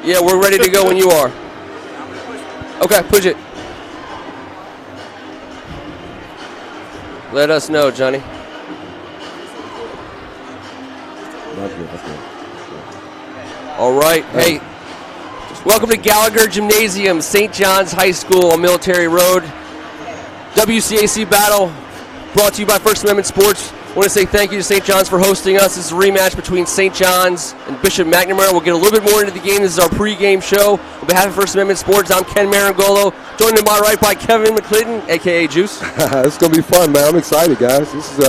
Yeah, we're ready to go when you are. Okay, push it. Let us know, Johnny. All right. Hey, welcome to Gallagher Gymnasium, St. John's High School on Military Road. WCAC battle brought to you by First Amendment Sports. I want to say thank you to St. John's for hosting us. This is a rematch between St. John's and Bishop McNamara. We'll get a little bit more into the game. This is our pregame show. On behalf of First Amendment Sports, I'm Ken Marangolo, joined to my right by Kevin McClinton, a.k.a. Juice. It's going to be fun, man. I'm excited, guys. This is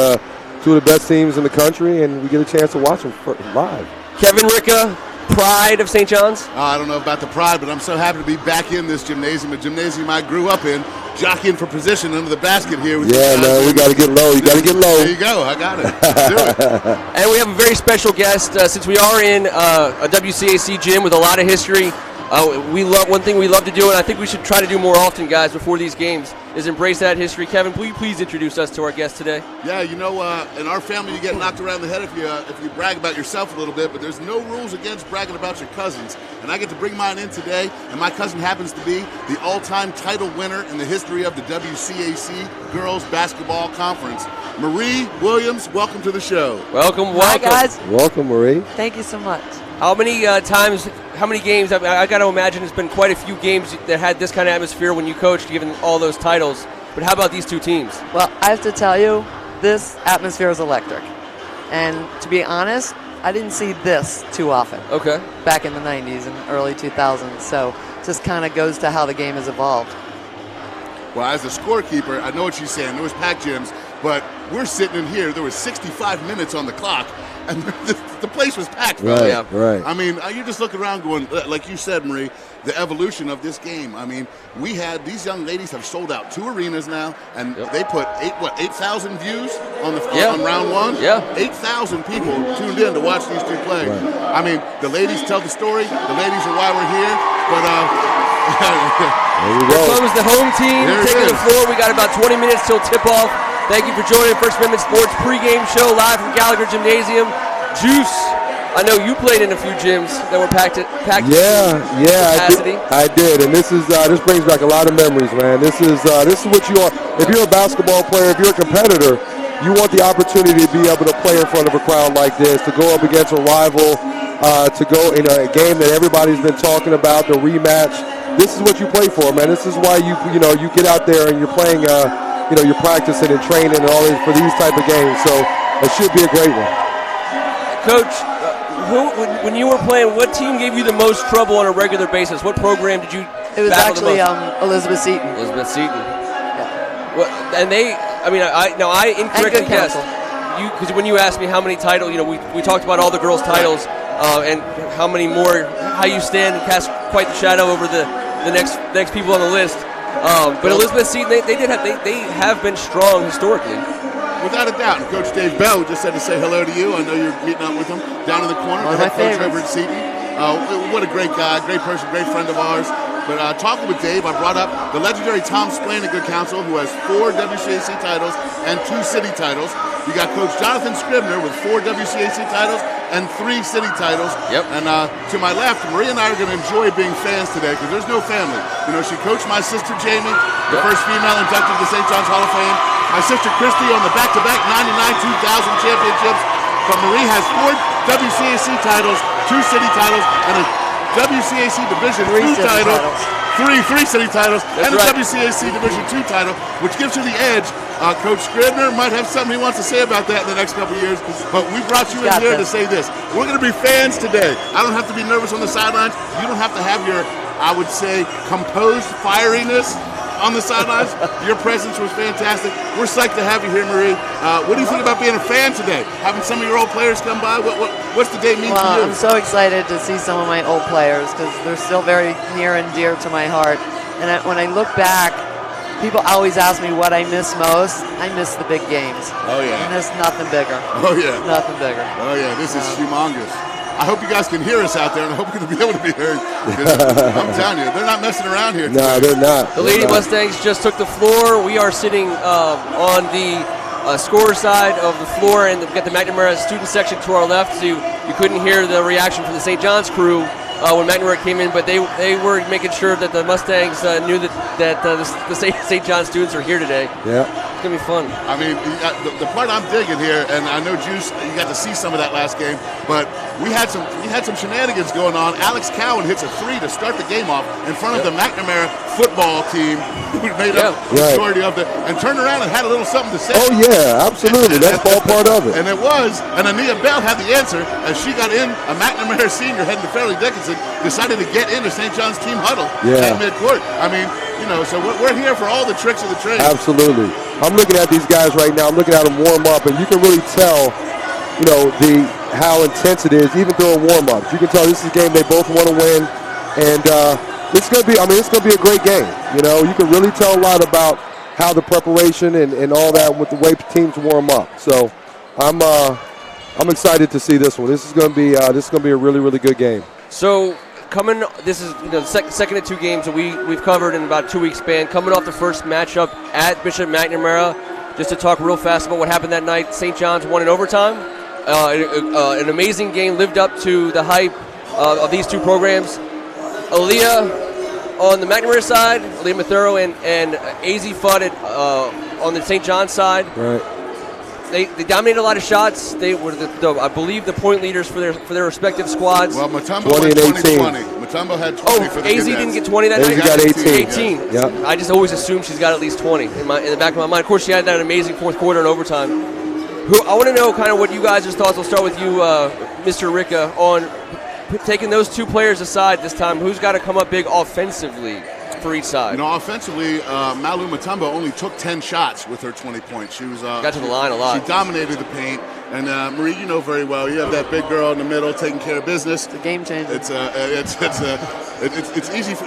two of the best teams in the country, and we get a chance to watch them live. Kevin Ricka, pride of St. John's? I don't know about the pride, but I'm so happy to be back in this gymnasium, a gymnasium I grew up in, jockeying for position under the basket here. Yeah, man, we got to get low. You got to get low. There you go. I got it. Do it. And we have a very special guest. Since we are in a WCAC gym with a lot of history, one thing we love to do, and I think we should try to do more often, guys, before these games, is embrace that history. Kevin, will you please introduce us to our guest today? Yeah, you know, in our family, you get knocked around the head if you brag about yourself a little bit, but there's no rules against bragging about your cousins. And I get to bring mine in today, and my cousin happens to be the all-time title winner in the history of the WCAC Girls Basketball Conference. Marie Williams, welcome to the show. Welcome. Hi, guys. Welcome, Marie. Thank you so much. How many games? I got to imagine it's been quite a few games that had this kind of atmosphere when you coached, given all those titles. But how about these two teams? Well, I have to tell you, this atmosphere is electric. And to be honest, I didn't see this too often. Okay. Back in the 90s and early 2000s. So it just kind of goes to how the game has evolved. Well, as a scorekeeper, I know what she's saying. There was packed gyms, but we're sitting in here. There was 65 minutes on the clock, and the place was packed. Right, yeah. right. I mean, you just look around going, like you said, Marie, the evolution of this game. I mean, these young ladies have sold out 2 arenas now, and they put 8,000 views on round one? Yeah. 8,000 people tuned in to watch these two play. Right. I mean, the ladies tell the story. The ladies are why we're here, but There you go. Here comes the home team taking the floor. We got about 20 minutes till tip-off. Thank you for joining First Amendment Sports pregame show live from Gallagher Gymnasium. Juice, I know you played in a few gyms that were packed capacity. I did, and this brings back a lot of memories, man. This is what you are. If you're a basketball player, if you're a competitor, you want the opportunity to be able to play in front of a crowd like this, to go up against a rival, to go in a game that everybody's been talking about, the rematch. This is what you play for, man. This is why you get out there and you're playing, you're practicing and training and all this for these type of games. So it should be a great one. Coach, when you were playing, what team gave you the most trouble on a regular basis? What program did you? It was actually Elizabeth Seton. Elizabeth Seton. Yeah. Well, and I incorrectly guessed. Because when you asked me how many titles, we talked about all the girls' titles and how many more, how you stand and cast quite the shadow over the next people on the list. But Elizabeth Seton, they have been strong historically. Without a doubt. And Coach Dave Bell just said to say hello to you. I know you're meeting up with him down in the corner. One of the my head coach favorites. over at Seton. What a great guy, great person, great friend of ours. But talking with Dave, I brought up the legendary Tom Splain, a good counsel, who has 4 WCAC titles and 2 city titles. You got Coach Jonathan Scribner with 4 WCAC titles and 3 city titles. Yep. And to my left, Maria and I are going to enjoy being fans today because there's no family. She coached my sister Jamie, the first female inducted to the St. John's Hall of Fame. My sister Christy on the back-to-back 99-2000 championships. But Marie has 4 WCAC titles, 2 city titles, and a WCAC Division II title. Three city titles. That's and a right. WCAC Division II title, which gives you the edge. Coach Scribner might have something he wants to say about that in the next couple of years, but we brought you in here to say this. We're going to be fans today. I don't have to be nervous on the sidelines. You don't have to have your, I would say, composed fieriness on the sidelines. Your presence was fantastic. We're psyched to have you here, Marie. What do you think about being a fan today? Having some of your old players come by? What's the day mean to you? I'm so excited to see some of my old players because they're still very near and dear to my heart. And when I look back, people always ask me what I miss most. I miss the big games. Oh, yeah. And there's nothing bigger. Oh, yeah. Nothing bigger. Oh, yeah. This is humongous. I hope you guys can hear us out there, and I hope we're going to be able to be heard. I'm telling you, they're not messing around here. No, they're not. The Lady Mustangs just took the floor. We are sitting on the scorer side of the floor, and we've got the McNamara student section to our left, so you couldn't hear the reaction from the St. John's crew when McNamara came in, but they were making sure that the Mustangs knew that the St. John students are here today. Yeah. It's going to be fun. I mean, the part I'm digging here, and I know Juice, you got to see some of that last game, but we had some shenanigans going on. Alex Cowan hits a 3 to start the game off in front of the McNamara football team, who made up the majority of it, and turned around and had a little something to say. Oh yeah, absolutely. That's all part of it. And it was, and Ania Bell had the answer as she got in. A McNamara senior heading to Fairleigh Dickinson decided to get into St. John's team huddle at midcourt. I mean, so we're here for all the tricks of the trade. Absolutely. I'm looking at these guys right now. I'm looking at them warm up, and you can really tell, how intense it is, even during warm-ups. You can tell this is a game they both want to win, and it's going to be. It's going to be a great game. You can really tell a lot about how the preparation and all that with the way teams warm up. So, I'm excited to see this one. This is going to be a really, really good game. So this is the second of 2 games that we've covered in about a 2-week span. Coming off the first matchup at Bishop McNamara, just to talk real fast about what happened that night. St. John's won in overtime. An amazing game, lived up to the hype of these 2 programs. Aaliyah on the McNamara side, Aaliyah Mathuro and AZ Fudd on the St. John's side. Right. They dominated a lot of shots. They were, I believe, the point leaders for their respective squads. Well, Mutombo 20 had and 18. 20. Mutombo had 20 for the AZ didn't get 20 that night? AZ got 18. 18. Yeah. I just always assume she's got at least 20 in the back of my mind. Of course, she had that amazing fourth quarter in overtime. I want to know kind of what you guys' thoughts. I'll start with you, Mr. Ricca, on taking those 2 players aside this time. Who's got to come up big offensively for each side? Offensively, Malu Mutombo only took 10 shots with her 20 points. She was got to the line a lot. She dominated the paint. And Marie, you know very well, you have that big girl in the middle taking care of business. It's a game changer. It's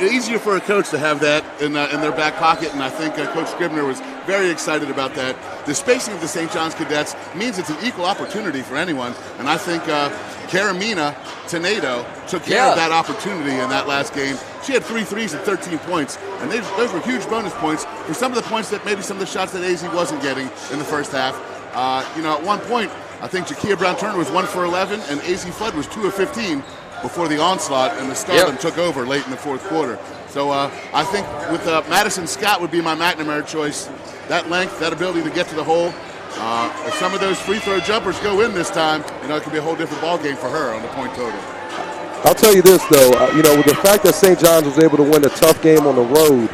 easier for a coach to have that in their back pocket, and I think Coach Scribner was very excited about that. The spacing of the St. John's cadets means it's an equal opportunity for anyone, and I think Karamina Tenedo took care of that opportunity in that last game. She had 3 threes and 13 points, and those were huge bonus points for some of the points that maybe some of the shots that AZ wasn't getting in the first half. At one point, I think Jakia Brown-Turner was 1 for 11, and AZ Fudd was 2 of 15 before the onslaught, and the Stardom took over late in the fourth quarter. So I think with Madison Scott would be my McNamara choice. That length, that ability to get to the hole. If some of those free throw jumpers go in this time, it could be a whole different ball game for her on the point total. I'll tell you this, though. With the fact that St. John's was able to win a tough game on the road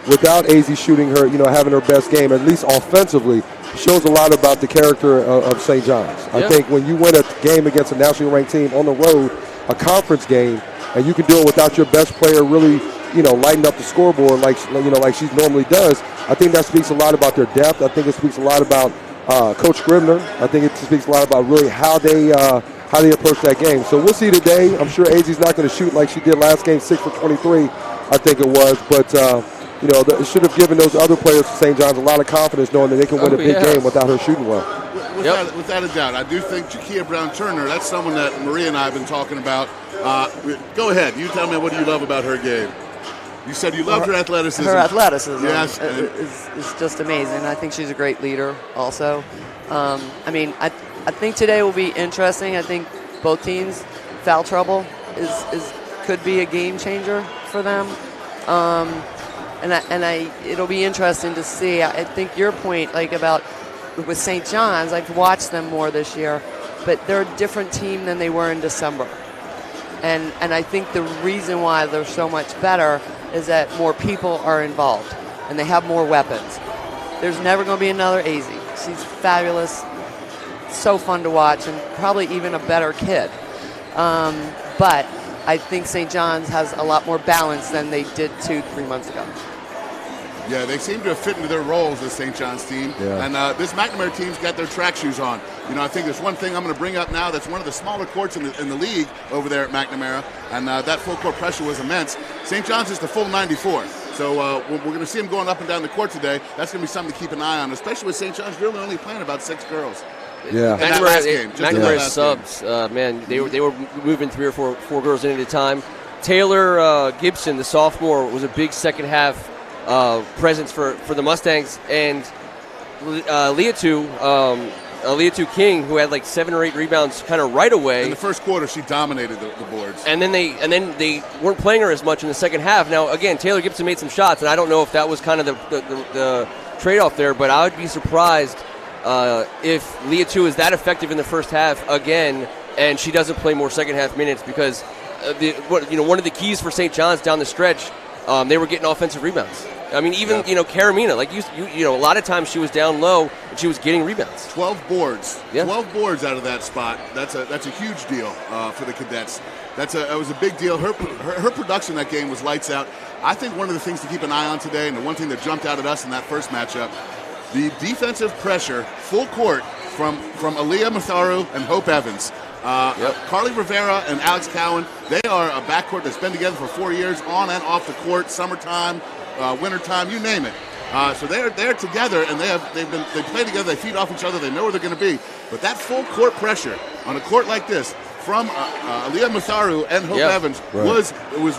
without AZ shooting her, having her best game, at least offensively, shows a lot about the character of St. John's. I think when you win a game against a nationally ranked team on the road, a conference game, and you can do it without your best player really, lighting up the scoreboard like she normally does, I think that speaks a lot about their depth. I think it speaks a lot about Coach Scribner. I think it speaks a lot about really how they approach that game. So we'll see today. I'm sure AZ's not going to shoot like she did last game, 6 for 23, I think it was, but it should have given those other players from St. John's a lot of confidence knowing that they can win a big game without her shooting well. Without a doubt. I do think Jakia Brown-Turner, that's someone that Maria and I have been talking about. Go ahead. You tell me, what do you love about her game? You said you loved her athleticism. Her athleticism yes, is just amazing. I think she's a great leader also. I think today will be interesting. I think both teams, foul trouble could be a game changer for them. It'll be interesting to see. I think your point, about with St. John's, I've watched them more this year, but they're a different team than they were in December. And I think the reason why they're so much better is that more people are involved and they have more weapons. There's never going to be another AZ. She's fabulous, so fun to watch, and probably even a better kid. But I think St. John's has a lot more balance than they did 2-3 months ago. Yeah, they seem to have fit into their roles, this St. John's team. Yeah. And this McNamara team's got their track shoes on. I think there's one thing I'm going to bring up now that's one of the smaller courts in the league over there at McNamara, and that full court pressure was immense. St. John's is the full 94. So we're going to see them going up and down the court today. That's going to be something to keep an eye on, especially with St. John's really only playing about 6 girls. Yeah, McNamara's subs, they were moving 3 or 4 girls in at a time. Taylor Gibson, the sophomore, was a big second half presence for the Mustangs, and Leatu, Leah King, who had like 7 or 8 rebounds kind of right away. In the first quarter, she dominated the boards. And then they weren't playing her as much in the second half. Now, again, Taylor Gibson made some shots, and I don't know if that was kind of the trade-off there, but I would be surprised if Leah is that effective in the first half again, and she doesn't play more second half minutes, because one of the keys for St. John's down the stretch, they were getting offensive rebounds. I mean, even Karamina, like a lot of times she was down low and she was getting rebounds. 12 boards, yeah. 12 boards out of that spot. That's a huge deal for the Cadets. That was a big deal. Her production that game was lights out. I think one of the things to keep an eye on today, and the one thing that jumped out at us in that first matchup, the defensive pressure, full court from Aaliyah Matharu and Hope Evans. Carly Rivera and Alex Cowan, they are a backcourt that's been together for 4 years, on and off the court, summertime, wintertime, you name it. So they're together, and they play together. They feed off each other. They know where they're going to be. But that full court pressure on a court like this from Aaliyah Matharu and Hope Evans was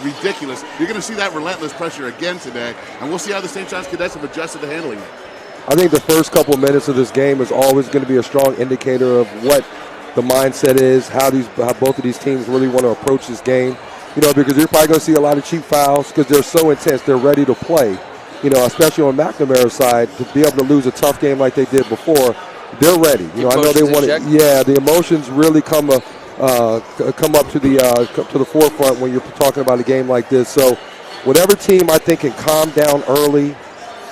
ridiculous. You're going to see that relentless pressure again today, and we'll see how the St. John's Cadets have adjusted to handling it. I think the first couple of minutes of this game is always going to be a strong indicator of what the mindset is, how both of these teams really want to approach this game. Because you're probably going to see a lot of cheap fouls because they're so intense. They're ready to play. Especially on McNamara's side, to be able to lose a tough game like they did before, they're ready. I know they want it. Yeah, the emotions really come up to the forefront when you're talking about a game like this. So, whatever team I think can calm down early,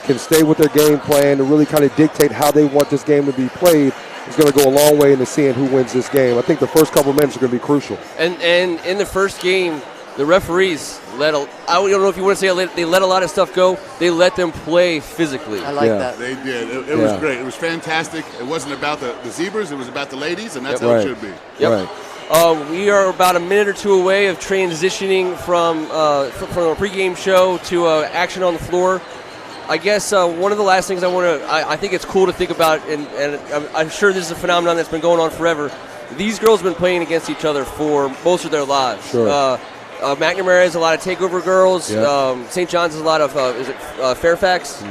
can stay with their game plan, and really kind of dictate how they want this game to be played, is going to go a long way into seeing who wins this game. I think the first couple of minutes are going to be crucial. And in the first game, the referees I don't know if you want to say they let a lot of stuff go. They let them play physically. I like that. They did. It was great. It was fantastic. It wasn't about the zebras. It was about the ladies, and that's how it should be. Yep. Right. We are about a minute or two away of transitioning from a pregame show to action on the floor. I guess one of the last things I think it's cool to think about, and I'm sure this is a phenomenon that's been going on forever. These girls have been playing against each other for most of their lives. Sure. McNamara has a lot of takeover girls. Yeah. St. John's has a lot of Fairfax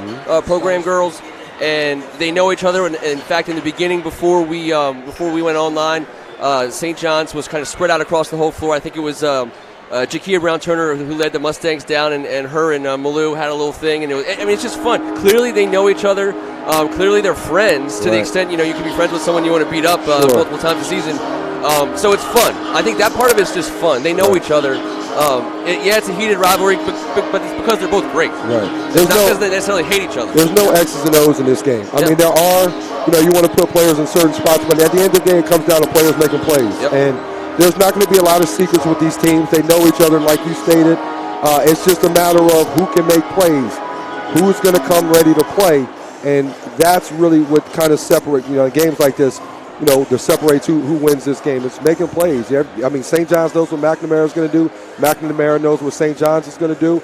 program girls, and they know each other. And in fact, in the beginning, before we went online, St. John's was kind of spread out across the whole floor. I think it was Jakia Brown-Turner who led the Mustangs down, and her and Malou had a little thing. And it's just fun. Clearly, they know each other. Clearly, they're friends to the extent you can be friends with someone you want to beat up multiple times a season. So it's fun. I think that part of it's just fun. They know each other. It's a heated rivalry, but it's because they're both great. Right. It's not because they necessarily hate each other. There's no X's and O's in this game. I mean, there are, you want to put players in certain spots, but at the end of the day, it comes down to players making plays. Yep. And there's not going to be a lot of secrets with these teams. They know each other, like you stated. It's just a matter of who can make plays, who's going to come ready to play, and that's really what kind of separates, in games like this, to separate who wins this game. It's making plays. I mean, St. John's knows what McNamara is going to do. McNamara knows what St. John's is going to do.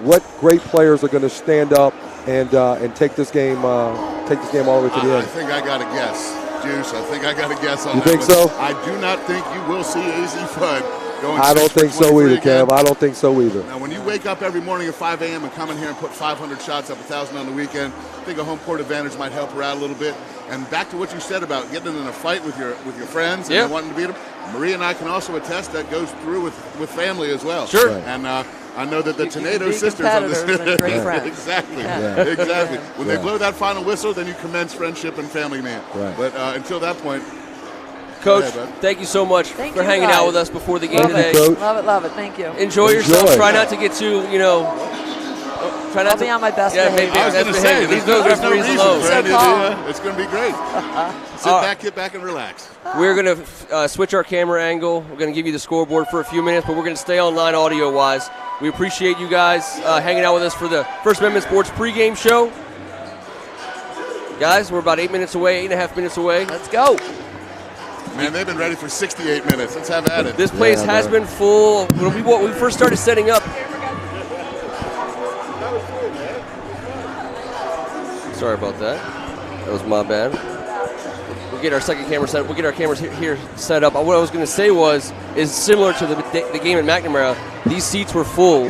What great players are going to stand up and take this game all the way to the end? I think I got a guess, Juice. I think I got a guess on you that. You think so? I do not think you will see AZ Fudd going. I don't think so either, Kev. I don't think so either. Now, when you wake up every morning at 5 a.m. and come in here and put 500 shots up, 1,000 on the weekend, I think a home court advantage might help her out a little bit. And back to what you said about getting in a fight with your friends and wanting to beat them, Maria and I can also attest that goes through with family as well. Sure. Right. And I know that the Tornado sisters on this. Great friends. Exactly. Yeah. Exactly. When they blow that final whistle, then you commence friendship and family man. Right. But until that point, Coach, ahead, thank you so much Thank for you hanging guys. out with us before the game Thank you, today. Coach. Love it. Thank you. Enjoy yourself. Enjoy. Try not to get too, try not I'll be on my best maybe behavior. I was going to best say, behavior. there's no referees reason alone. for any So calm. of the, it's going to be great. Sit back and relax. We're going to switch our camera angle. We're going to give you the scoreboard for a few minutes, but we're going to stay online audio-wise. We appreciate you guys hanging out with us for the First Amendment Sports pregame show. Guys, we're about 8 minutes away, 8.5 minutes away. Let's go. Man, they've been ready for 68 minutes. Let's have at it. This place has been full. When we first started setting up. Sorry about that. That was my bad. We'll get our second camera set up. We'll get our cameras here set up. What I was going to say is similar to the game at McNamara. These seats were full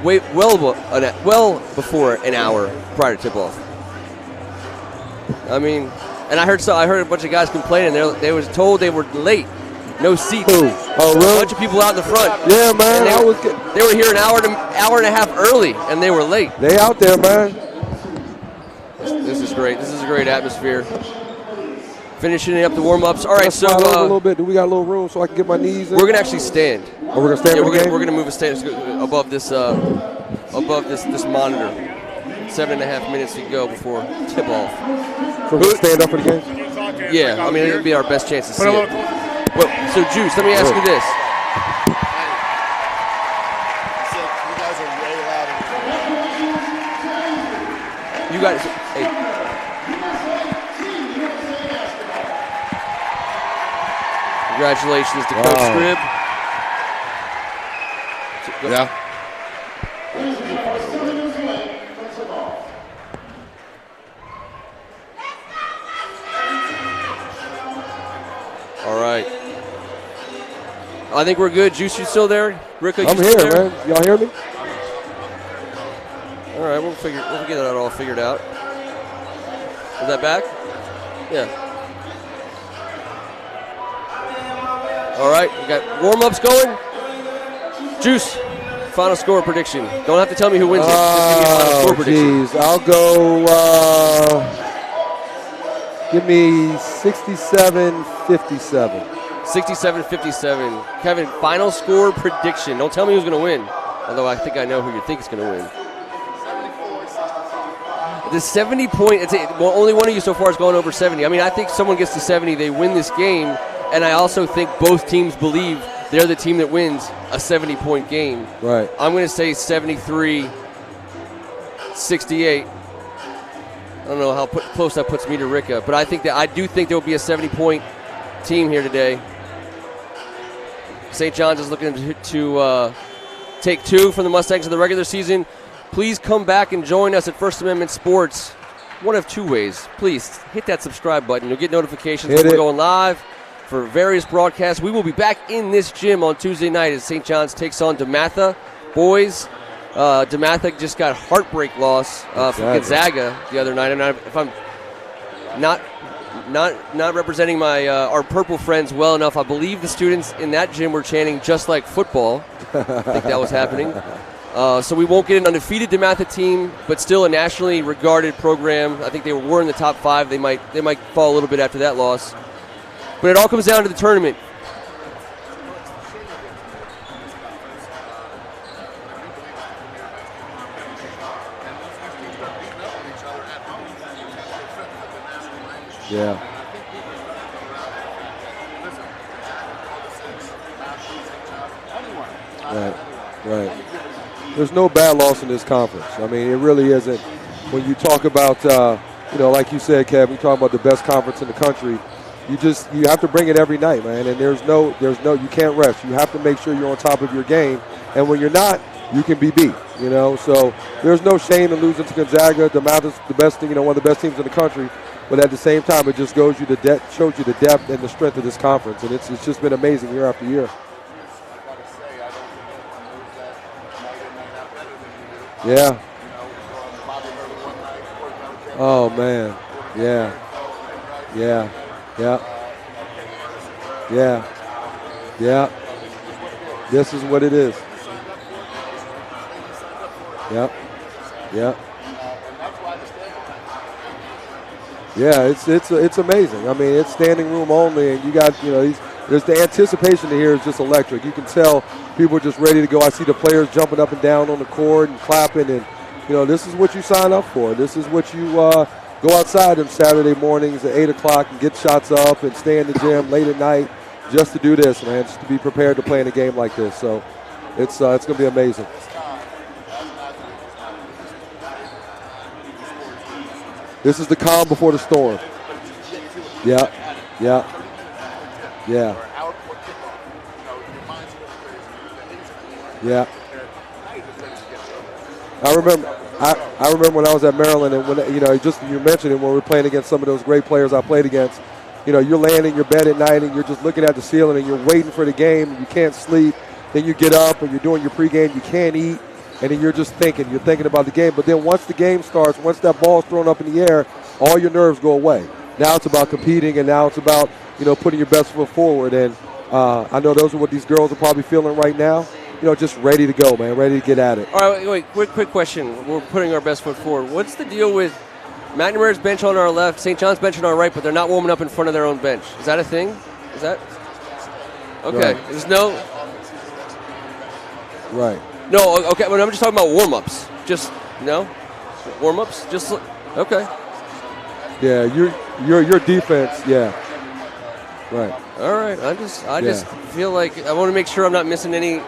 well before an hour prior to tip-off. I mean, And I heard a bunch of guys complaining. They was told they were late. No seats. Who? Oh, really? A bunch of people out in the front. Yeah, man. They were here an hour and a half early, and they were late. They out there, man. This is great. This is a great atmosphere. Finishing up the warm-ups. All right, Let's so slide over a little bit. Do we got a little room so I can get my knees in? We're gonna actually stand. Oh, we're gonna stand. Yeah, we're gonna move a stand above this monitor. 7.5 minutes to go before tip off. So we're gonna stand up for the game. Yeah, I mean it'll be our best chance to see it. Well, so Juice, let me ask you this. You guys, hey. Congratulations to Coach Scribb. Yeah. All right. I think we're good. Juice, you still there? Ricka, I'm here, man. Y'all hear me? All right, we'll get that all figured out. Is that back? Yeah. All right, we got warm-ups going. Juice, final score prediction. Don't have to tell me who wins it. Just give me a final score prediction. Geez. I'll go, give me 67-57. 67-57. Kevin, final score prediction. Don't tell me who's going to win. Although I think I know who you think is going to win. The 70-point, only one of you so far has gone over 70. I mean, I think someone gets to 70, they win this game. And I also think both teams believe they're the team that wins a 70-point game. Right. I'm going to say 73-68. I don't know how close that puts me to Ricka, but I do think there will be a 70-point team here today. St. John's is looking to take 2 from the Mustangs in the regular season. Please come back and join us at First Amendment Sports. One of 2 ways. Please hit that subscribe button. You'll get notifications when we're going live for various broadcasts. We will be back in this gym on Tuesday night as St. John's takes on DeMatha. Boys, DeMatha just got heartbreak loss from Gonzaga the other night. If I'm not representing my our purple friends well enough, I believe the students in that gym were chanting "just like football." I think that was happening. So we won't get an undefeated DeMatha team, but still a nationally regarded program. I think they were in the top 5. They might fall a little bit after that loss. But it all comes down to the tournament. Yeah. Right. There's no bad loss in this conference. I mean, it really isn't. When you talk about, like you said, Kev, you talk about the best conference in the country. You have to bring it every night, man. And there's no, you can't rest. You have to make sure you're on top of your game. And when you're not, you can be beat. So there's no shame in losing to Gonzaga. DeMatha's the best thing, one of the best teams in the country. But at the same time, it just shows you the depth and the strength of this conference, and it's just been amazing year after year. Yeah. Oh man. Yeah. This is what it is. Yep. Yeah, it's amazing. I mean, it's standing room only, and you got there's the anticipation here is just electric. You can tell people are just ready to go. I see the players jumping up and down on the court and clapping, and this is what you sign up for. This is what you go outside on Saturday mornings at 8 o'clock and get shots up and stay in the gym late at night just to do this, man. Just to be prepared to play in a game like this. So it's going to be amazing. This is the calm before the storm. Yeah. I remember when I was at Maryland, and when you mentioned it, when we were playing against some of those great players I played against. You're laying in your bed at night and you're just looking at the ceiling and you're waiting for the game and you can't sleep. Then you get up and you're doing your pregame, you can't eat, and then you're just thinking. You're thinking about the game. But then once the game starts, once that ball's thrown up in the air, all your nerves go away. Now it's about competing, and now it's about, putting your best foot forward. And I know those are what these girls are probably feeling right now. Just ready to go, man, ready to get at it. All right, wait, quick question. We're putting our best foot forward. What's the deal with McNamara's bench on our left, St. John's bench on our right, but they're not warming up in front of their own bench? Is that a thing? Is that? Okay. Right. There's no. Right. No. Okay. But I'm just talking about warm-ups. Just warm-ups. Just okay. Yeah. Your defense. Yeah. Right. All right. I just feel like I want to make sure I'm not missing any.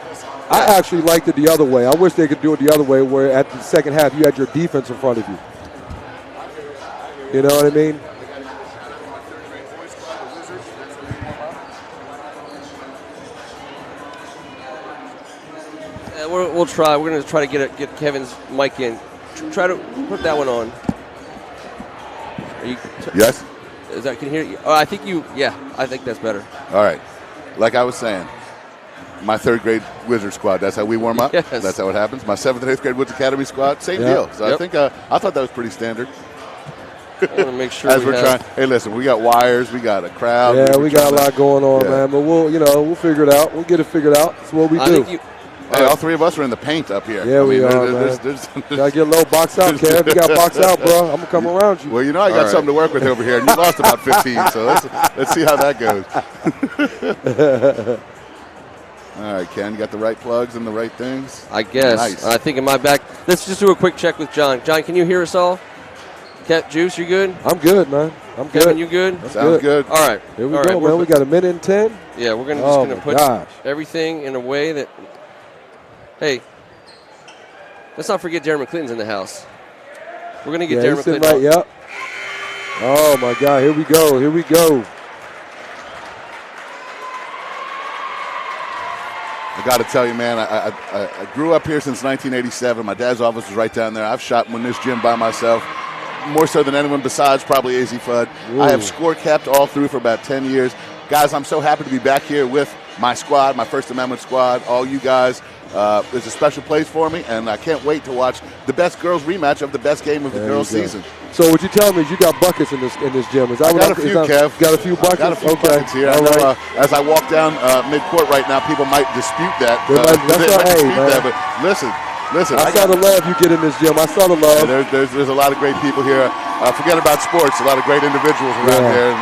I actually liked it the other way. I wish they could do it the other way, where at the second half you had your defense in front of you. You know what I mean? We'll try. We're going to try to get Kevin's mic in. Try to put that one on. Are you Yes? Is that, can you hear you? I think you, yeah, I think that's better. All right. Like I was saying, my third grade Wizard squad, that's how we warm up. Yes. That's how it happens. My 7th and 8th grade Woods Academy squad, same deal. So I think I thought that was pretty standard. I want to make sure As we're trying. Hey, listen, we got wires, we got a crowd. Yeah, we got a lot going on, man. But we'll figure it out. We'll get it figured out. That's what we do. Hey, all three of us are in the paint up here. Yeah, we are, man. Gotta get low. Box out, Kev. You got box out, bro. I'm gonna come around you. Well, I got something to work with over here, and you lost about 15, so let's see how that goes. All right, Ken, you got the right plugs and the right things? I guess. Nice. I think in my back. Let's just do a quick check with John. John, can you hear us all? Juice, you good? I'm good, man. I'm good. Kevin, you good? Sounds good. All right. Here we go, man. We got a minute and 10. Yeah, we're just gonna put everything in a way that. Hey, let's not forget Jeremy Clinton's in the house. We're going to get Jeremy Clinton. Right, yep. Oh, my God. Here we go. Here we go. I got to tell you, man, I grew up here since 1987. My dad's office was right down there. I've shot in this gym by myself, more so than anyone besides probably AZ Fudd. Ooh. I have score kept all through for about 10 years. Guys, I'm so happy to be back here with my squad, my First Amendment squad, all you guys. There's a special place for me, and I can't wait to watch the best girls rematch of the best game of the girls' season. So what you telling me is you got buckets in this gym? Is that I got a few, Kev. Got a few buckets? Got a few buckets here. I know, as I walk down mid-court right now, people might dispute that. But listen. I saw the love you get in this gym. I saw the love. Yeah, there's a lot of great people here. Forget about sports. A lot of great individuals around here,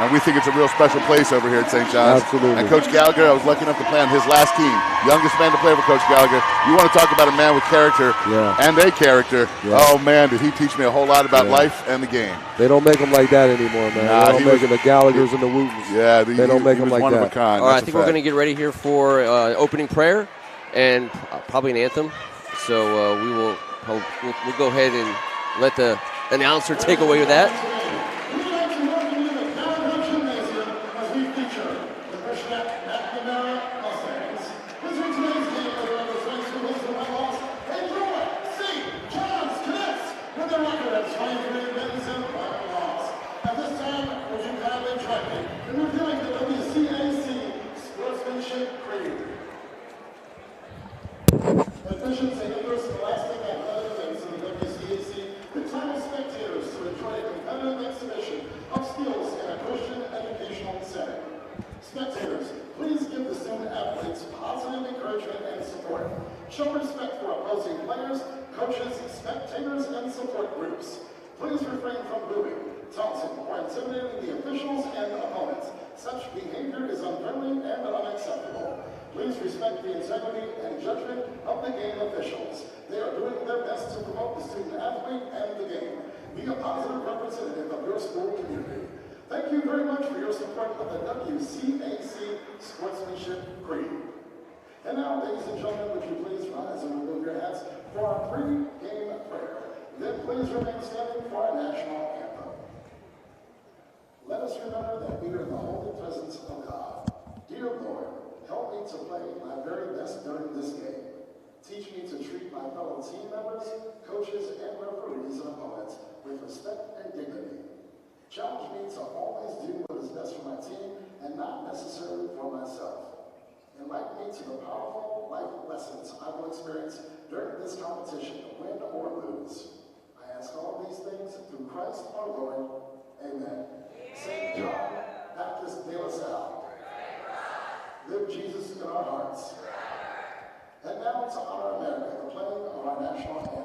and we think it's a real special place over here at St. John's. Absolutely. And Coach Gallagher, I was lucky enough to play on his last team. Youngest man to play for Coach Gallagher. You want to talk about a man with character and a character. Yeah. Oh, man, did he teach me a whole lot about life and the game. They don't make them like that anymore, man. They don't make the Gallaghers and the Wootons. Yeah, they don't make them like one that. Of a kind. All right, I think we're going to get ready here for opening prayer and probably an anthem. So we'll go ahead and let the announcer take away with that. Spectators, please give the student athletes positive encouragement and support. Show respect for opposing players, coaches, spectators, and support groups. Please refrain from booing, taunting, or intimidating the officials and opponents. Such behavior is unfriendly and unacceptable. Please respect the integrity and judgment of the game officials. They are doing their best to promote the student athlete and the game. Be a positive representative of your school community. Thank you very much for your support of the WCAC Sportsmanship Creed. And now, ladies and gentlemen, would you please rise and remove your hats for our pre-game prayer. Then please remain standing for our national anthem. Let us remember that we are in the holy presence of God. Dear Lord, help me to play my very best during this game. Teach me to treat my fellow team members, coaches, and referees and opponents with respect and dignity. Challenge me to always do what is best for my team and not necessarily for myself. Enlighten me to the powerful life lessons I will experience during this competition, win or lose. I ask all these things through Christ our Lord. Amen. with Jesus in our hearts. And now to honor America, the playing of our national anthem.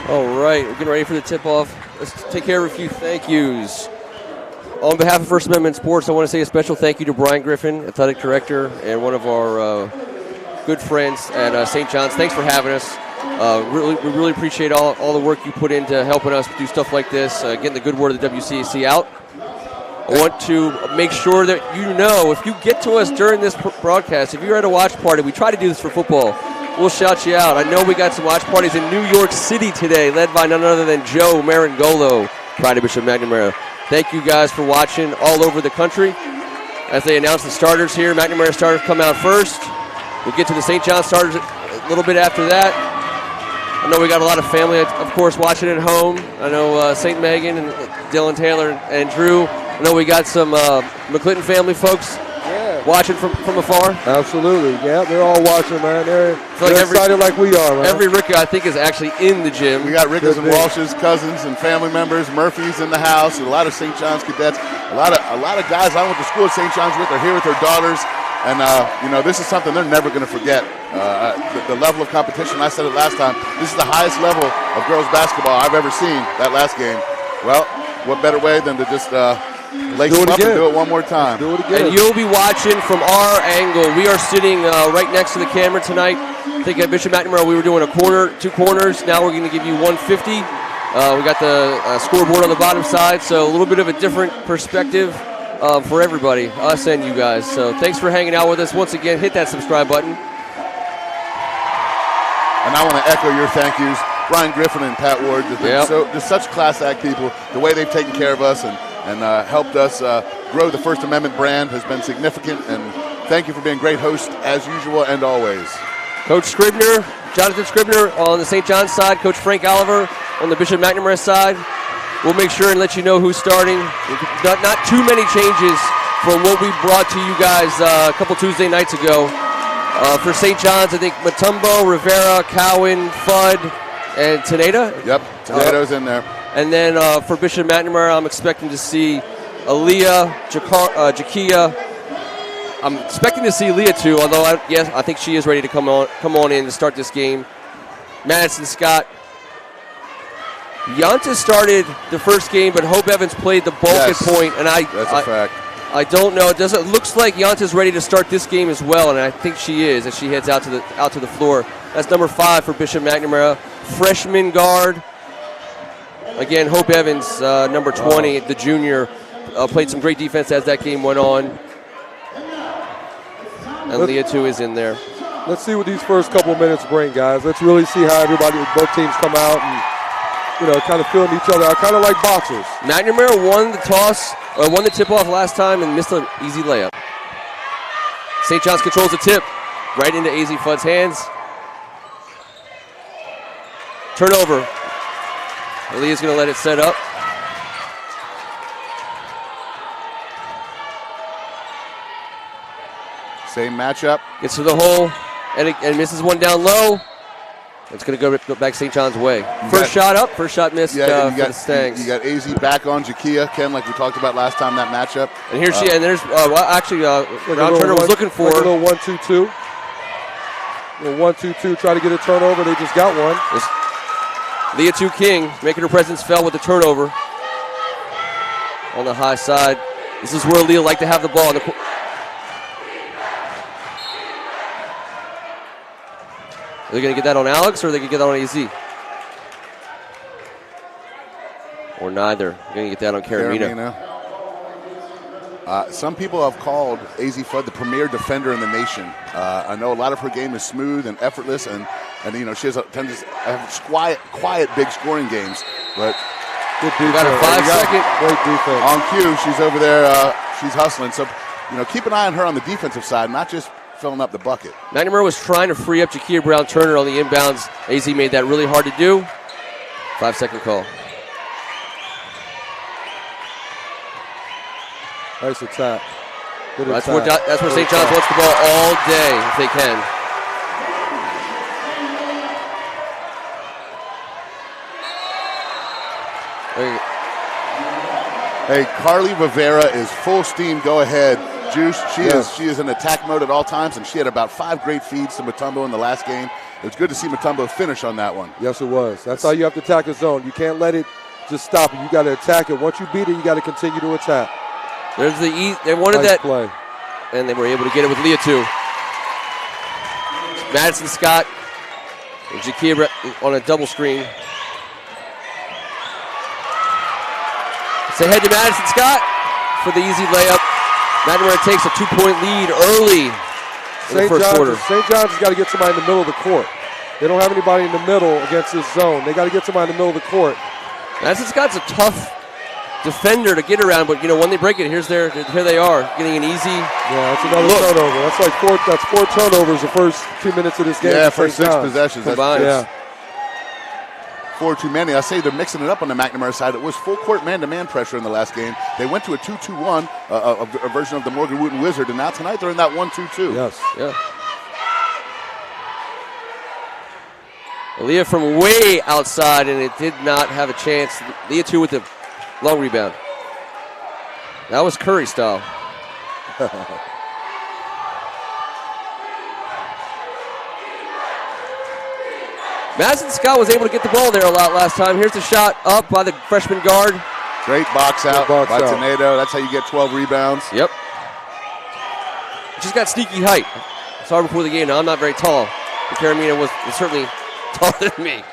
All right, we're getting ready for the tip-off. Let's take care of a few thank yous. On behalf of First Amendment Sports, I want to say a special thank you to Brian Griffin, Athletic Director, and one of our good friends at St. John's. Thanks for having us. We really appreciate all the work you put into helping us do stuff like this, getting the good word of the WCAC out. I want to make sure that you know, if you get to us during this broadcast, if you're at a watch party, we try to do this for football. We'll shout you out. I know we got some watch parties in New York City today, led by none other than Joe Marangolo, Pride of Bishop McNamara. Thank you guys for watching all over the country. As they announce the starters here, McNamara starters come out first. We'll get to the St. John starters a little bit after that. I know we got a lot of family, of course, watching at home. I know St. Megan and Dylan Taylor and Drew. I know we got some McClinton family folks watching from afar. Absolutely. Yeah, they're all watching, man. They're excited like we are, man. Every Ricka, I think, is actually in the gym. We got Rickas and Walsh's cousins and family members. Murphy's in the house. A lot of St. John's cadets. A lot of guys I went to school at St. John's with are here with their daughters. And, this is something they're never going to forget. The level of competition, I said it last time, this is the highest level of girls basketball I've ever seen that last game. Well, what better way than to just lace them up and do it one more time. Do it again. And you'll be watching from our angle. We are sitting right next to the camera tonight. I think at Bishop McNamara we were doing two corners. Now we're going to give you 150. We got the scoreboard on the bottom side, so a little bit of a different perspective for everybody, us and you guys. So thanks for hanging out with us. Once again, hit that subscribe button. And I want to echo your thank yous. Brian Griffin and Pat Ward, just such class act people. The way they've taken care of us and helped us grow the First Amendment brand has been significant. And thank you for being great hosts as usual and always. Coach Scribner, Jonathan Scribner on the St. John's side, Coach Frank Oliver on the Bishop McNamara side. We'll make sure and let you know who's starting. Not too many changes from what we brought to you guys a couple Tuesday nights ago. For St. John's, I think Matumbo, Rivera, Cowan, Fudd, and Teneda. Yep, Teneda's in there. And then for Bishop McNamara, I'm expecting to see Aaliyah, Jakia. I'm expecting to see Leah too, although I think she is ready to come on in to start this game. Madison Scott. Yonta started the first game, but Hope Evans played the bulk at point, and that's a fact. I don't know. It looks like Yonta's ready to start this game as well, and I think she is as she heads out to the floor. That's number 5 for Bishop McNamara, freshman guard. Again, Hope Evans, number 20, the junior, played some great defense as that game went on. And Leah too is in there. Let's see what these first couple minutes bring, guys. Let's really see how both teams come out and kind of feeling each other out, kind of like boxers. McNamara won the tip-off last time and missed an easy layup. St. John's controls the tip right into AZ Fudd's hands. Turnover. Leah's going to let it set up. Same matchup. Gets to the hole and misses one down low. It's going to go back St. John's way. First shot missed for the Stangs. You got AZ back on Jakia, Ken, like we talked about last time, that matchup. And here Round Turner was looking for like a little 1-2-2. 1-2-2, try to get a turnover. They just got one. Leah Two King making her presence felt with the turnover on the high side. This is where Leah like to have the ball. Are they going to get that on Alex or are they going to get that on AZ? Or neither. They're going to get that on Karamina. Some people have called AZ Flood the premier defender in the nation. I know a lot of her game is smooth and effortless, and she has tends to have quiet, big scoring games. But good defense. Got a 5-second. Great defense. On cue, she's over there. She's hustling. So, keep an eye on her on the defensive side, not just filling up the bucket. McNamara was trying to free up Jakia Brown-Turner on the inbounds. AZ made that really hard to do. 5-second call. Nice attack. Good That's attack. where St. John's wants the ball all day if they can. Hey, Carly Rivera is full steam. Go ahead, Juice. She is in attack mode at all times, and she had about 5 great feeds to Mutombo in the last game. It was good to see Mutombo finish on that one. Yes, it was. That's how you have to attack a zone. You can't let it just stop it. You got to attack it. Once you beat it, you got to continue to attack. There's the they wanted nice that play, and they were able to get it with Leah too. Madison Scott and Jakia on a double screen. Say ahead to Madison Scott for the easy layup. McNamara takes a 2-point lead early in the first quarter. St. John's has got to get somebody in the middle of the court. They don't have anybody in the middle against this zone. They got to get somebody in the middle of the court. Madison Scott's a tough defender to get around, but when they break it, here they are getting an easy. Yeah, that's another turnover. That's like four turnovers the first 2 minutes of this game. Yeah, for 6 possessions combined. Yeah. 4 too many. I say they're mixing it up on the McNamara side. It was full court man-to-man pressure in the last game. They went to a 2-2-1, a version of the Morgan Wooten Wizard, and now tonight they're in that 1-2-2. Yes. Yeah. Leah from way outside, and it did not have a chance. Leah too with the long rebound. That was Curry style. Madison Scott was able to get the ball there a lot last time. Here's the shot up by the freshman guard. Great box out by Tonedo. That's how you get 12 rebounds. Yep. Just got sneaky height. I saw her before the game. Now, I'm not very tall, but Karamina was certainly taller than me.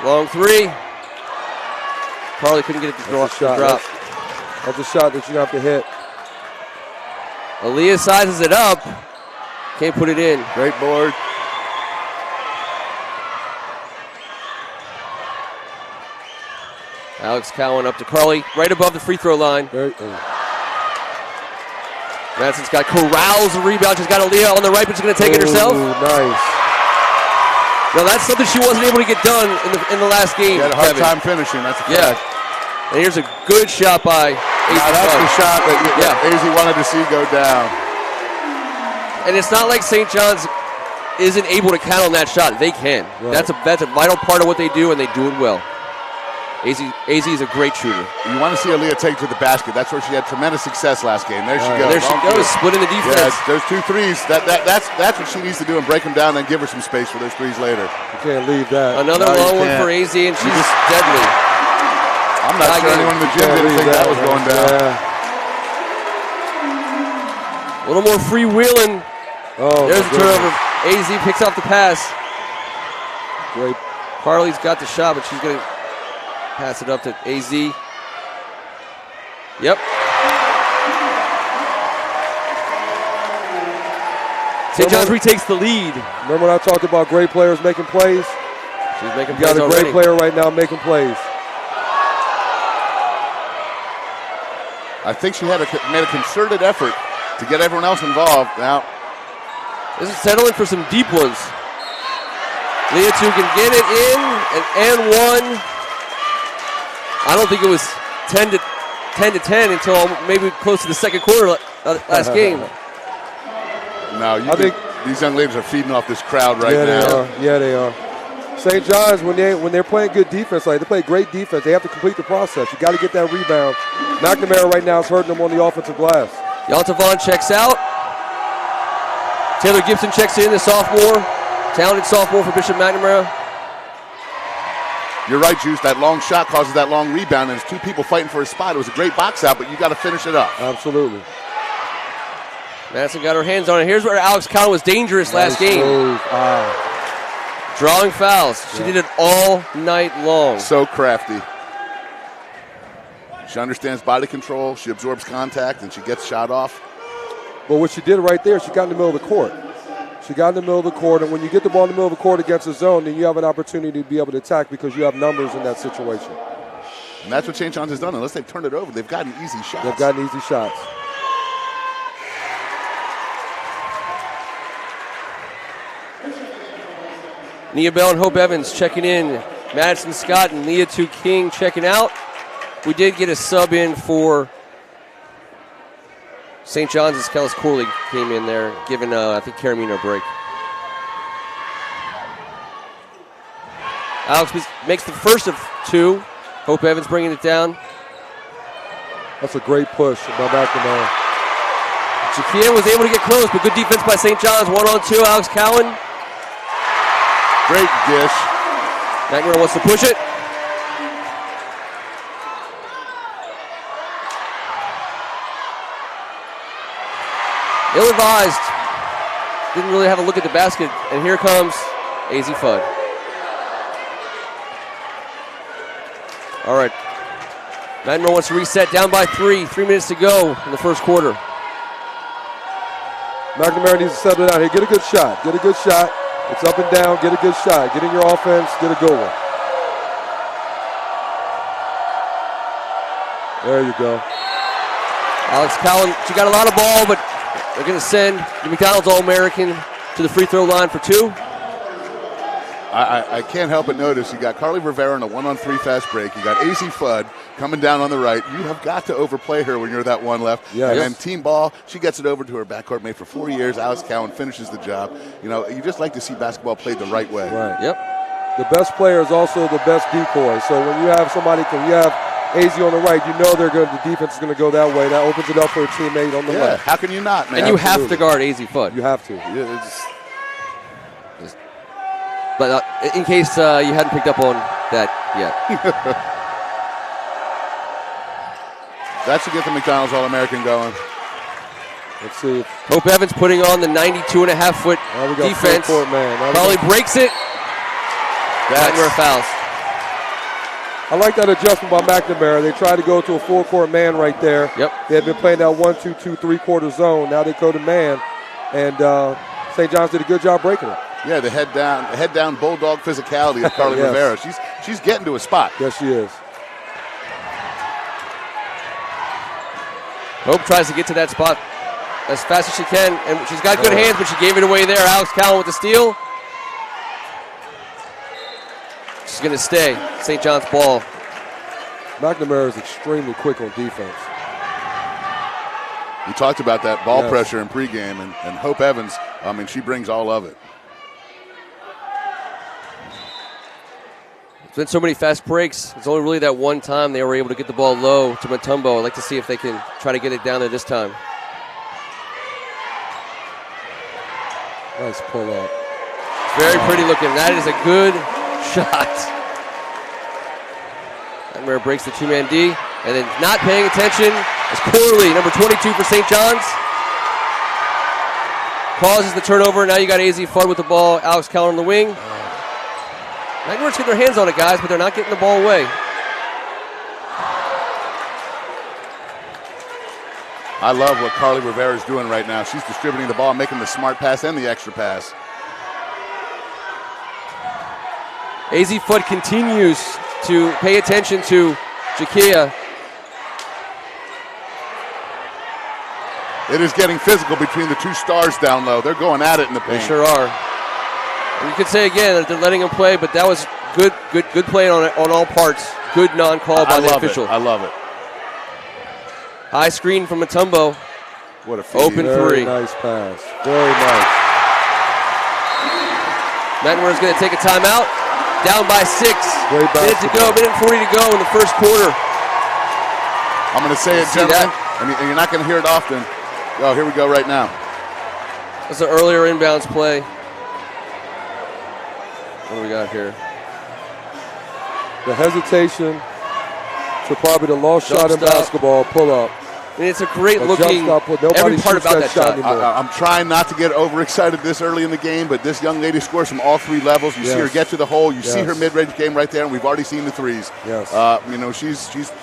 Long three. Carly couldn't get it to drop. That's a shot that you have to hit. Aaliyah sizes it up. Can't put it in. Great board. Alex Cowan up to Carly, right above the free throw line. Madison Scott corrals the rebound. She's got Aaliyah on the right, but she's going to take it herself. Nice. Now that's something she wasn't able to get done in the last game. She had a hard time finishing. That's a fact. And here's a good shot by AZ. Now that's the shot that AZ wanted to see go down. And it's not like St. John's isn't able to count on that shot. They can. Right. That's a vital part of what they do, and they do it well. AZ is a great shooter. You want to see Aaliyah take to the basket. That's where she had tremendous success last game. There she goes. There she goes, splitting the defense. Yeah, those 2 threes. That's what she needs to do and break them down and give her some space for those threes later. You can't leave that. Another long one for AZ, and she's deadly. I'm not sure anyone in the gym didn't think that was going down. A little more freewheeling. There's the turnover. AZ picks off the pass. Great. Carly's got the shot, but she's going to pass it up to AZ. Yep. St. John's retakes the lead. Remember when I talked about great players making plays? She's making plays already. You got a great player right now making plays. I think she made a concerted effort to get everyone else involved. Now, this is settling for some deep ones. Leah Two can get it in, and one. I don't think it was 10 to 10 until maybe close to the second quarter last game. No, I think these young ladies are feeding off this crowd right now. Yeah, they are. St. John's, when they're playing good defense, like they play great defense, they have to complete the process. You got to get that rebound. McNamara right now is hurting them on the offensive glass. Yalta Vaughn checks out. Taylor Gibson checks in, the sophomore. Talented sophomore for Bishop McNamara. You're right, Juice. That long shot causes that long rebound, and there's two people fighting for a spot. It was a great box out, but you got to finish it up. Absolutely. Madison got her hands on it. Here's where Alex Collin was dangerous last game. Drawing fouls. She did it all night long. So crafty. She understands body control. She absorbs contact, and she gets shot off. But what she did right there, she got in the middle of the court. She got in the middle of the court, and when you get the ball in the middle of the court against a zone, then you have an opportunity to be able to attack because you have numbers in that situation. And that's what St. John's has done. Unless they've turned it over, they've gotten easy shots. They've gotten easy shots. Nia Bell and Hope Evans checking in. Madison Scott and Leah Tu King checking out. We did get a sub in for St. John's as Kellis Corley came in there, giving, I think, Karamina a break. Alex makes the first of two. Hope Evans bringing it down. That's a great push by McNamara. Jakia was able to get close, but good defense by St. John's. 1-on-2, Alex Cowan. Great dish. McNamara wants to push it. Ill-advised. Didn't really have a look at the basket. And here comes AZ Fudd. All right. McNamara wants to reset, down by 3. 3 minutes to go in the first quarter. McNamara needs to settle down here. Get a good shot. Get a good shot. It's up and down. Get a good shot. Get in your offense. Get a good one. There you go. Alex Cowan, she got a lot of ball, but they're going to send the McDonald's All-American to the free throw line for 2. I can't help but notice you got Carly Rivera in a 1-on-3 fast break. You got AZ Fudd coming down on the right. You have got to overplay her when you're that one left. Yes. And then team ball, she gets it over to her backcourt mate for 4 years. Alex Cowan finishes the job. You know, you just like to see basketball played the right way. Right. Yep. The best player is also the best decoy. So when you have somebody, when you have AZ on the right, you know the defense is going to go that way. That opens it up for a teammate on the left. How can you not, man? And you have to guard AZ Fudd. You have to. But in case you hadn't picked up on that yet. That should get the McDonald's All-American going. Let's see. Hope Evans putting on the 92.5-foot defense. Probably breaks it. McNamara fouls. I like that adjustment by McNamara. They tried to go to a full-court man right there. Yep. They had been playing that 1-2-2 3-quarter zone. Now they go to man, and St. John's did a good job breaking it. Yeah, the head down bulldog physicality of Carly Yes. Rivera. She's getting to a spot. Yes, she is. Hope tries to get to that spot as fast as she can, and she's got good hands, but she gave it away there. Alex Cowan with the steal. She's going to stay. St. John's ball. McNamara is extremely quick on defense. We talked about that ball pressure in pregame, and Hope Evans, I mean, she brings all of it. There's been so many fast breaks. It's only really that one time they were able to get the ball low to Mutombo. I'd like to see if they can try to get it down there this time. Nice pull up. Very pretty looking. That is a good shot. McNamara breaks the two-man D, and then not paying attention is Corley, number 22 for St. John's. Causes the turnover. Now you got AZ Fudd with the ball. Alex Cowan on the wing. McNamara's getting their hands on it, guys, but they're not getting the ball away. I love what Carly Rivera is doing right now. She's distributing the ball, making the smart pass and the extra pass. AZ Fudd continues to pay attention to Jakia. It is getting physical between the two stars down low. They're going at it in the paint. They sure are. And you could say again that they're letting him play, but that was good play on all parts. Good non-call by the official. I love it. High screen from Mutombo. What a feed. Open Very three. nice pass. Very nice. McNamara's going to take a timeout. Down by 6. Great Minute to go. Minute 40 to go in the first quarter. I'm going to say it, gentlemen, and you're not going to hear it often. Oh, here we go right now. That's an earlier inbounds play. What do we got here? The hesitation to probably the lost shot in basketball, pull up. I mean, it's a great looking, every part about that shot. I'm trying not to get overexcited this early in the game, but this young lady scores from all three levels. You see her get to the hole. You see her mid-range game right there, and we've already seen the threes. Yes.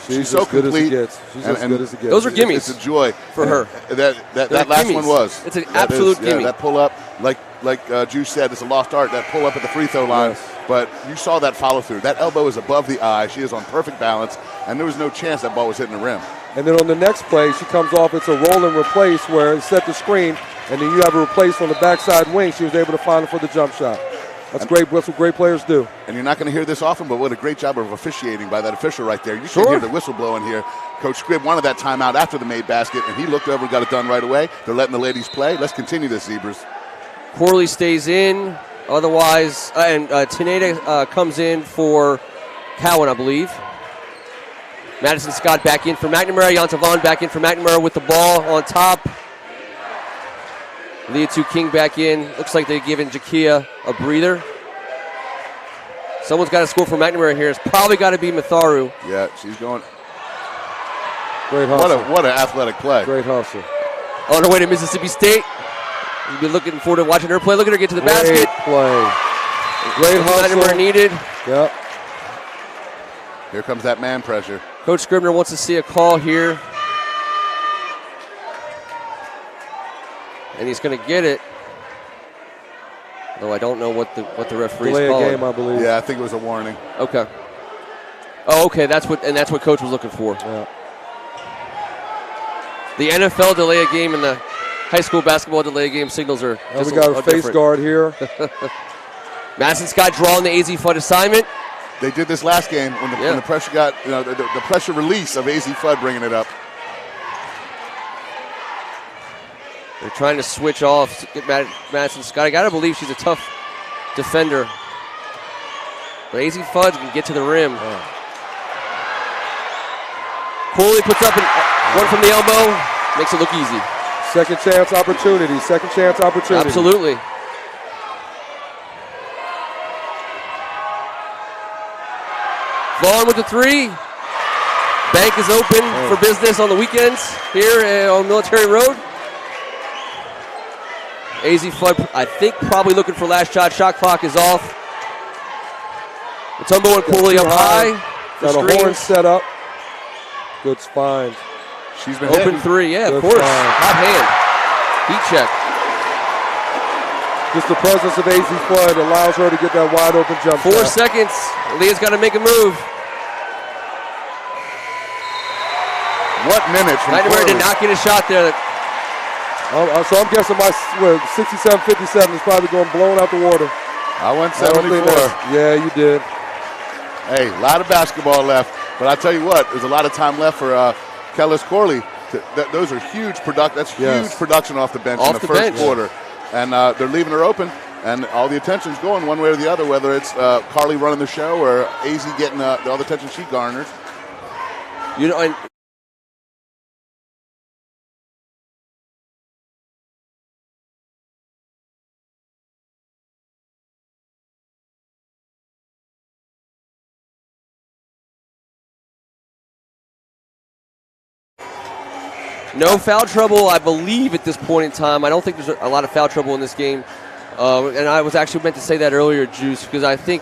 She's so complete. She's as good as it gets. Those are gimmies. It's a joy for her. That last one was. It's an absolute gimme. That pull-up, like Juice said, it's a lost art, that pull-up at the free throw line. Yes. But you saw that follow-through. That elbow is above the eye. She is on perfect balance, and there was no chance that ball was hitting the rim. And then on the next play, she comes off. It's a roll and replace where it set the screen, and then you have a replace on the backside wing. She was able to find it for the jump shot. That's great. That's what great players do. And you're not going to hear this often, but what a great job of officiating by that official right there. You can hear the whistle blowing here. Coach Scribb wanted that timeout after the made basket, and he looked over and got it done right away. They're letting the ladies play. Let's continue this, Zebras. Corley stays in. Otherwise, and Teneda comes in for Cowan, I believe. Madison Scott back in for McNamara. Yontavon back in for McNamara with the ball on top. Leah King back in. Looks like they're giving Jakia a breather. Someone's got to score for McNamara here. It's probably got to be Matharu. Yeah, she's going. Great hustle. What an athletic play. Great hustle. On her way to Mississippi State. You've been looking forward to watching her play. Look at her get to the basket. Great play. Great hustle. McNamara needed. Yep. Here comes that man pressure. Coach Scribner wants to see a call here. And he's going to get it. Though I don't know what the referee's calling. Delay a game, I believe. Yeah, I think it was a warning. Okay. Oh, okay. That's what Coach was looking for. Yeah. The NFL delay a game and the high school basketball delay a game signals are just we got a face different. guard here. Madison Scott drawing the AZ Fudd assignment. They did this last game when the pressure got, the pressure release of AZ Fudd bringing it up. They're trying to switch off to get Madison Scott. I got to believe she's a tough defender. But AZ Fudd can get to the rim. Yeah. Corley puts up one from the elbow. Makes it look easy. Second chance opportunity. Second chance opportunity. Absolutely. Vaughn with the three. Bank is open for business on the weekends here on Military Road. AZ Fudd, I think, probably looking for last shot. Shot clock is off. Mutombo and Corley up high. Got a horn set up. Good spine. She's been open hitting. Three, yeah, Good of course. spine. Hot hand. Heat check. Just the presence of AZ Fudd allows her to get that wide open jump 4 shot. seconds. Leah's got to make a move. What minutes from McNamara Corley? did not get a shot there. So I'm guessing my 67-57 is probably going blown out the water. I went I don't think 74. yeah, you did. Hey, a lot of basketball left. But I tell you what, there's a lot of time left for Kellis Corley. Those are huge That's huge production off the bench in the first quarter. And they're leaving her open. And all the attention's going one way or the other, whether it's Carly running the show or AZ getting all the attention she garners. You know, and no foul trouble, I believe, at this point in time. I don't think there's a lot of foul trouble in this game. And I was actually meant to say that earlier, Juice, because I think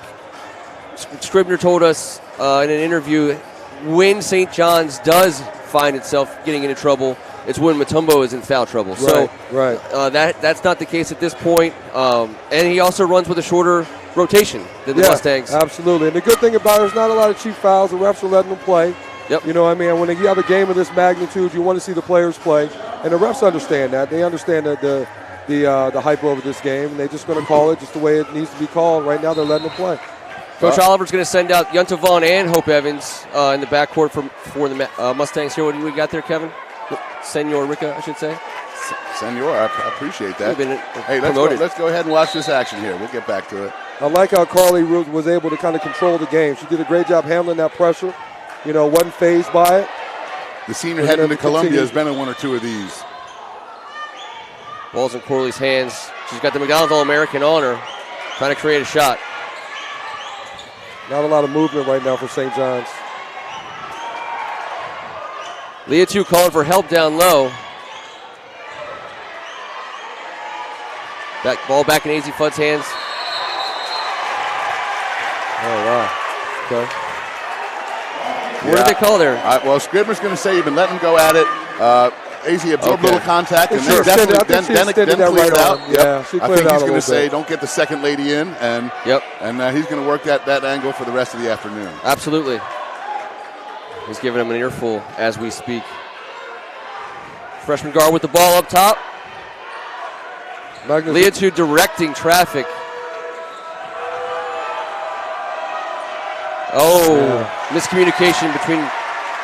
Scribner told us in an interview when St. John's does find itself getting into trouble, it's when Mutombo is in foul trouble. Right. That's not the case at this point. And he also runs with a shorter rotation than the Mustangs. Absolutely. And the good thing about it is not a lot of cheap fouls. The refs are letting them play. Yep. You know what I mean? When you have a game of this magnitude, you want to see the players play. And the refs understand that. They understand that the hype over this game, and they're just going to call it just the way it needs to be called. Right now, they're letting them play. Coach Oliver's going to send out Yuntavon and Hope Evans in the backcourt for the Mustangs here. What do we got there, Kevin? Senor Rica, I should say. Senor, I appreciate that. Hey, promoted. let's go ahead and watch this action here. We'll get back to it. I like how Carly was able to kind of control the game. She did a great job handling that pressure. You know, wasn't fazed by it. The senior heading into Columbia has been in one or two of these. Ball's in Corley's hands. She's got the McDonald's All-American on her, trying to create a shot. Not a lot of movement right now for St. John's. Leah 2 calling for help down low. Ball back in AZ Fudd's hands. Oh, wow. Okay. What did they call there? Well, Scribner's going to say you've been letting them go at it. AZ absorbed a little contact and Sure. then definitely Then cleared right out. on. Yeah, she I cleared think out he's a going to little say bit. don't get the second lady in, and he's going to work that angle for the rest of the afternoon. Absolutely. He's giving him an earful as we speak. Freshman guard with the ball up top. Leah 2 directing traffic. Miscommunication between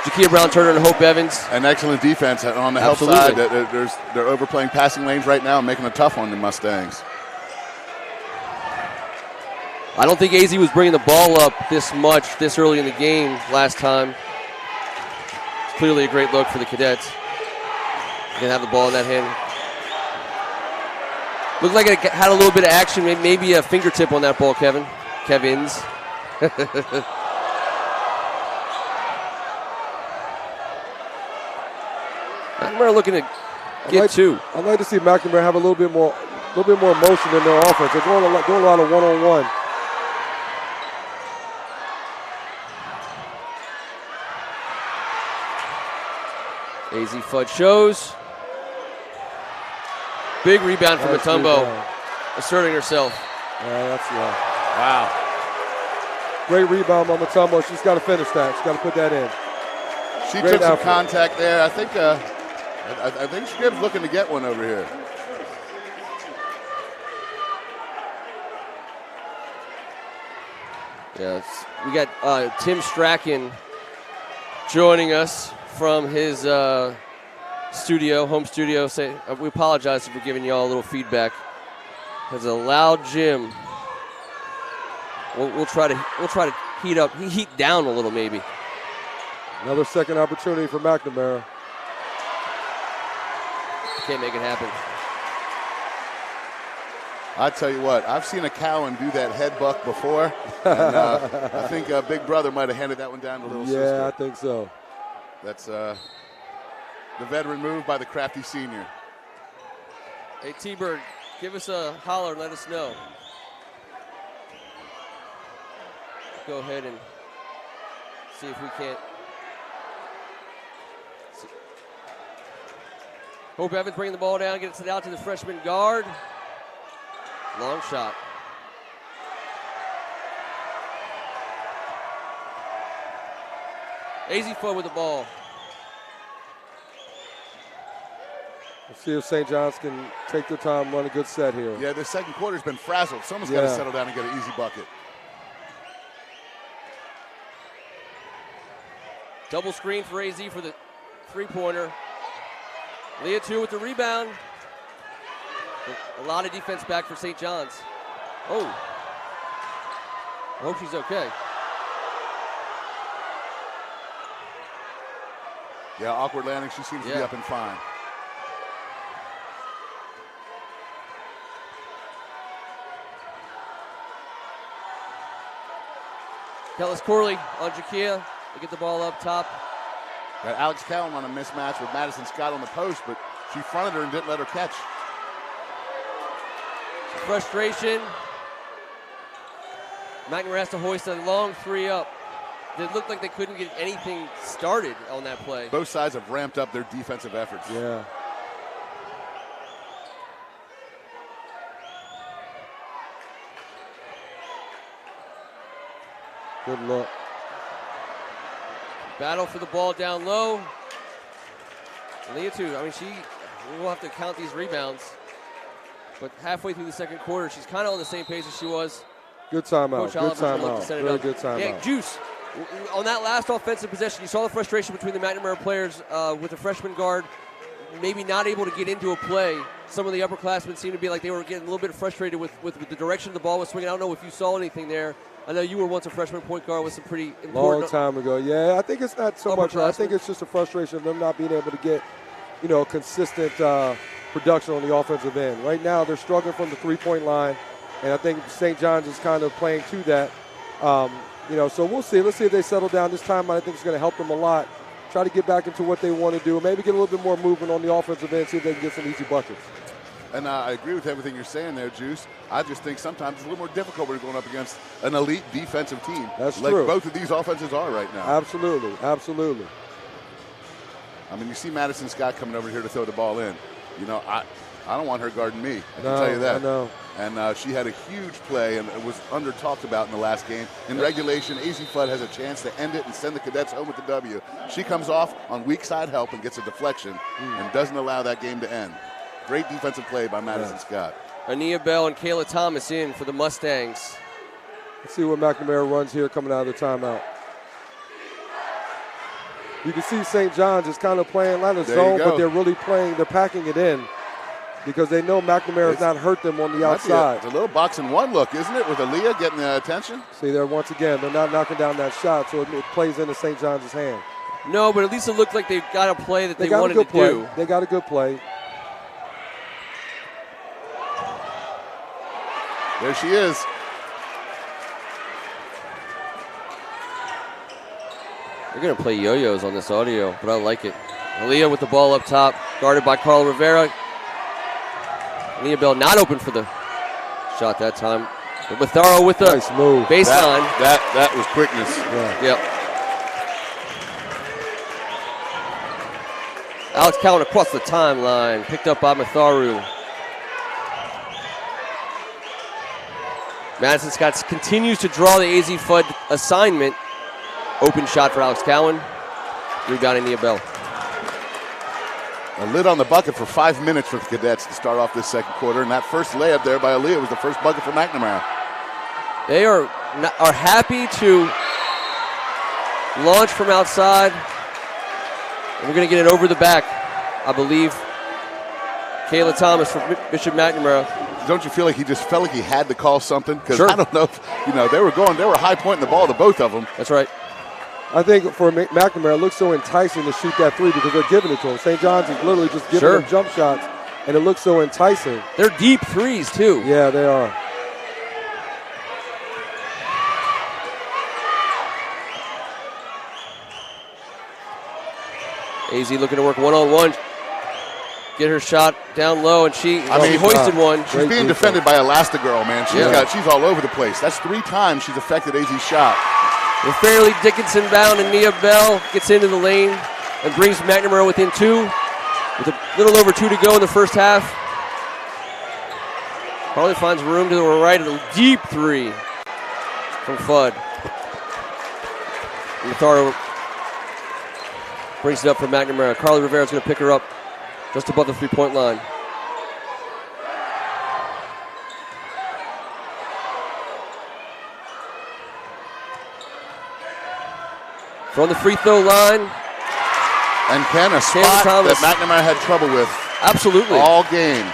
Jakia Brown-Turner and Hope Evans. An excellent defense on the help side. They're overplaying passing lanes right now and making it tough on the Mustangs. I don't think AZ was bringing the ball up this much this early in the game last time. It's clearly a great look for the Cadets. They can have the ball in that hand. Looked like it had a little bit of action, maybe a fingertip on that ball, Kevin's. McNamara looking to get two. I'd like to see McNamara have a little bit more motion in their offense. They're doing a lot of one-on-one. AZ Fudd shows. Big rebound from Mutombo, asserting herself. Wow. Great rebound by Mutombo. She's got to finish that. She's got to put that in. She took some contact there. I think Scribb's looking to get one over here. Yes, we got Tim Strachan joining us from his home studio. We apologize if we're giving you all a little feedback. Has a loud gym. We'll try to heat down a little maybe. Another second opportunity for McNamara. Can't make it happen. I tell you what, I've seen a Cowan do that head buck before, and I think Big Brother might have handed that one down to little sister. Yeah, I think so. That's the veteran move by the crafty senior. Hey, T-Bird, give us a holler and let us know. Go ahead and see if we can't. Hope Evans bringing the ball down, gets it out to the freshman guard. Long shot. AZ Fudd with the ball. Let's see if St. John's can take their time, run a good set here. Yeah, the second quarter's been frazzled. Someone's got to settle down and get an easy bucket. Double screen for AZ for the three-pointer. Leah 2 with the rebound. A lot of defense back for St. John's. Oh. I hope she's okay. Yeah, awkward landing. She seems to be up and fine. Kellis Corley on Jakia. They get the ball up top. Got Alex Cowan on a mismatch with Madison Scott on the post, but she fronted her and didn't let her catch. Frustration. McNamara has to hoist a long three up. It looked like they couldn't get anything started on that play. Both sides have ramped up their defensive efforts. Yeah. Good look. Battle for the ball down low. Leah 2, we will have to count these rebounds. But halfway through the second quarter, she's kind of on the same pace as she was. Good timeout. Good timeout. Very good timeout. Yeah, Juice. On that last offensive possession, you saw the frustration between the McNamara players with the freshman guard maybe not able to get into a play. Some of the upperclassmen seemed to be like they were getting a little bit frustrated with the direction the ball was swinging. I don't know if you saw anything there. I know you were once a freshman point guard with some pretty important. Long time ago. Yeah, I think it's not so much. I think it's just a frustration of them not being able to get, consistent production on the offensive end. Right now, they're struggling from the three-point line, and I think St. John's is kind of playing to that. So we'll see. Let's see if they settle down this time. I think it's going to help them a lot. Try to get back into what they want to do, maybe get a little bit more movement on the offensive end, see if they can get some easy buckets. And I agree with everything you're saying there, Juice. I just think sometimes it's a little more difficult when you're going up against an elite defensive team. That's like true. Both of these offenses are right now. Absolutely. I mean, you see Madison Scott coming over here to throw the ball in. I don't want her guarding me. I can tell you that. I know. And she had a huge play, and it was under-talked about in the last game. In regulation, AZ Flood has a chance to end it and send the Cadets home with the W. She comes off on weak side help and gets a deflection and doesn't allow that game to end. Great defensive play by Madison Scott. Ania Bell and Kayla Thomas in for the Mustangs. Let's see what McNamara runs here coming out of the timeout. You can see St. John's is kind of playing line of zone, but they're really playing, they're packing it in because they know McNamara's not hurt them on the outside. It's a little box and one look, isn't it, with Aaliyah getting the attention? See there once again, they're not knocking down that shot, so it plays into St. John's hand. No, but at least it looked like they got a play that they wanted to do. They got a good play. There she is. They're going to play yo-yos on this audio, but I like it. Aaliyah with the ball up top, guarded by Carl Rivera. Ania Bell not open for the shot that time. But Matharo with the nice move. Baseline. That was quickness. Yeah. Yep. Alex Cowan across the timeline, picked up by Matharu. Madison Scott continues to draw the AZ Fudd assignment. Open shot for Alex Cowan. Rebound Ania Bell. A lid on the bucket for 5 minutes for the Cadets to start off this second quarter, and that first layup there by Aaliyah was the first bucket for McNamara. They are happy to launch from outside. And we're going to get it over the back, I believe. Kayla Thomas for Bishop McNamara. Don't you feel like he just felt like he had to call something? Because sure. I don't know if, they were high pointing the ball to both of them. That's right. I think for McNamara, it looks so enticing to shoot that three because they're giving it to him. St. John's is literally just giving him jump shots, and it looks so enticing. They're deep threes, too. Yeah, they are. AZ looking to work one-on-one. Get her shot down low, and she hoisted one. She's being defended by Elastigirl, man. She's all over the place. That's 3 times she's affected AZ's shot. With Fairleigh Dickinson bound, and Nia Bell gets into the lane and brings McNamara within 2 with a little over 2 to go in the first half. Probably finds room to the right of the deep 3 from Fudd. Matharo brings it up for McNamara. Carly Rivera's going to pick her up just above the 3-point line. From the free throw line. And a spot that McNamara had trouble with. Absolutely. All game.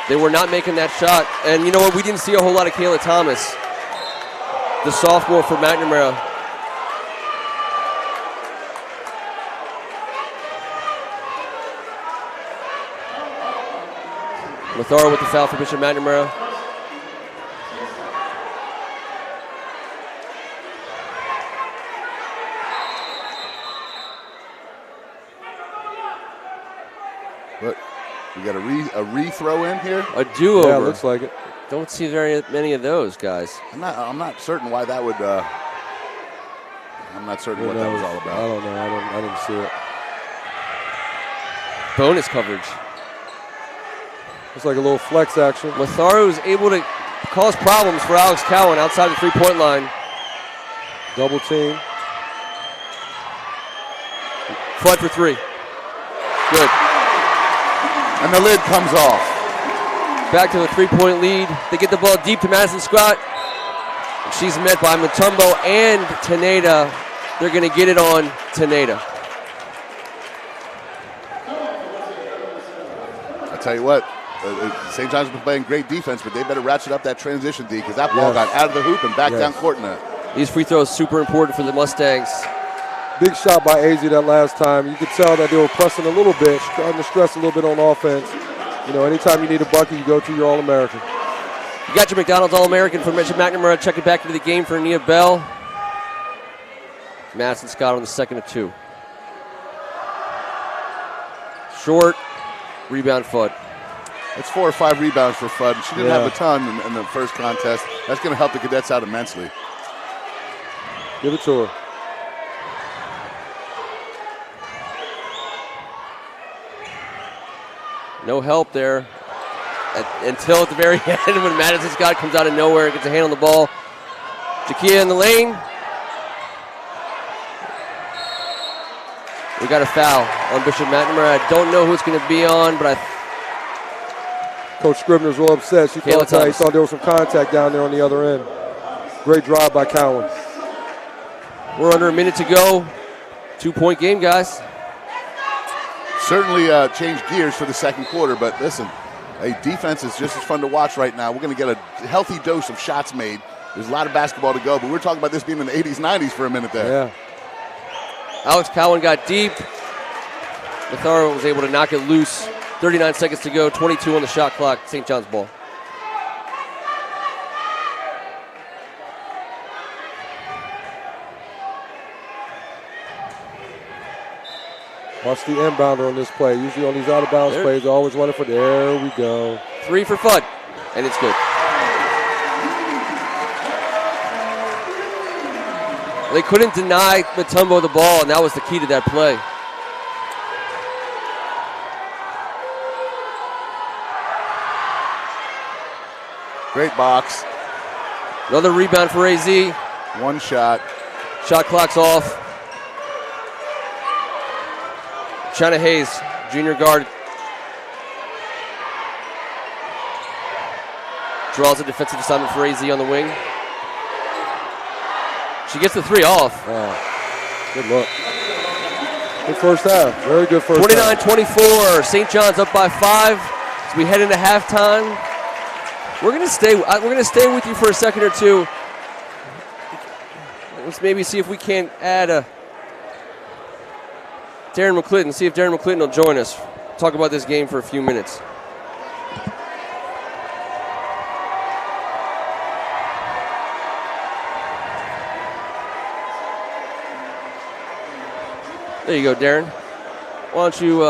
They were not making that shot. And you know what? We didn't see a whole lot of Kayla Thomas, the sophomore for McNamara. Matharo with the foul for Bishop McNamara. But we got a re-throw in here. A do-over. Yeah, looks like it. Don't see very many of those guys. I'm not certain why that would. I'm not certain what that was all about. I don't know. I didn't see it. Bonus coverage. It's like a little flex action. Matharo is able to cause problems for Alex Cowan outside the 3-point line. Double team. Flood for 3. Good. And the lid comes off. Back to the 3-point lead. They get the ball deep to Madison Scott. She's met by Mutombo and Teneda. They're going to get it on Teneda. I tell you what, St. John's has been playing great defense, but they better ratchet up that transition, D, because that ball got out of the hoop and back down court net. These free throws super important for the Mustangs. Big shot by AZ that last time. You could tell that they were pressing a little bit, trying to stress a little bit on offense. You know, anytime you need a bucket, you go to your All-American. You got your McDonald's All-American from McNamara. Check it back into the game for Nia Bell. Madison Scott on the second of 2. Short, rebound Fudd. It's 4 or 5 rebounds for Fudd. She didn't have a ton in the first contest. That's going to help the cadets out immensely. Give it to her. No help there until at the very end when Madison Scott comes out of nowhere and gets a hand on the ball. Jakia in the lane. We got a foul on Bishop McNamara. I don't know who it's going to be on, but Coach Scribner's real upset. She thought there was some contact down there on the other end. Great drive by Cowan. We're under a minute to go. 2-point game, guys. Certainly changed gears for the second quarter, but listen, defense is just as fun to watch right now. We're going to get a healthy dose of shots made. There's a lot of basketball to go, but we're talking about this being in the 80s, 90s for a minute there. Yeah. Alex Cowan got deep. Mathara was able to knock it loose. 39 seconds to go, 22 on the shot clock. St. John's ball. Watch the inbounder on this play. Usually on these out-of-bounds plays, they're always running for the. There we go. 3 for Fudd, and it's good. They couldn't deny Mutombo the ball, and that was the key to that play. Great box. Another rebound for AZ. One shot. Shot clock's off. China Hayes, junior guard. Draws a defensive assignment for AZ on the wing. She gets the 3 off. Good look. Good first half. Very good first half. 29-24. St. John's up by 5 as we head into halftime. We're gonna stay with you for a second or two. Let's maybe see if we can't add a Darren McClinton. See if Darren McClinton will join us. Talk about this game for a few minutes. There you go, Darren. Why don't you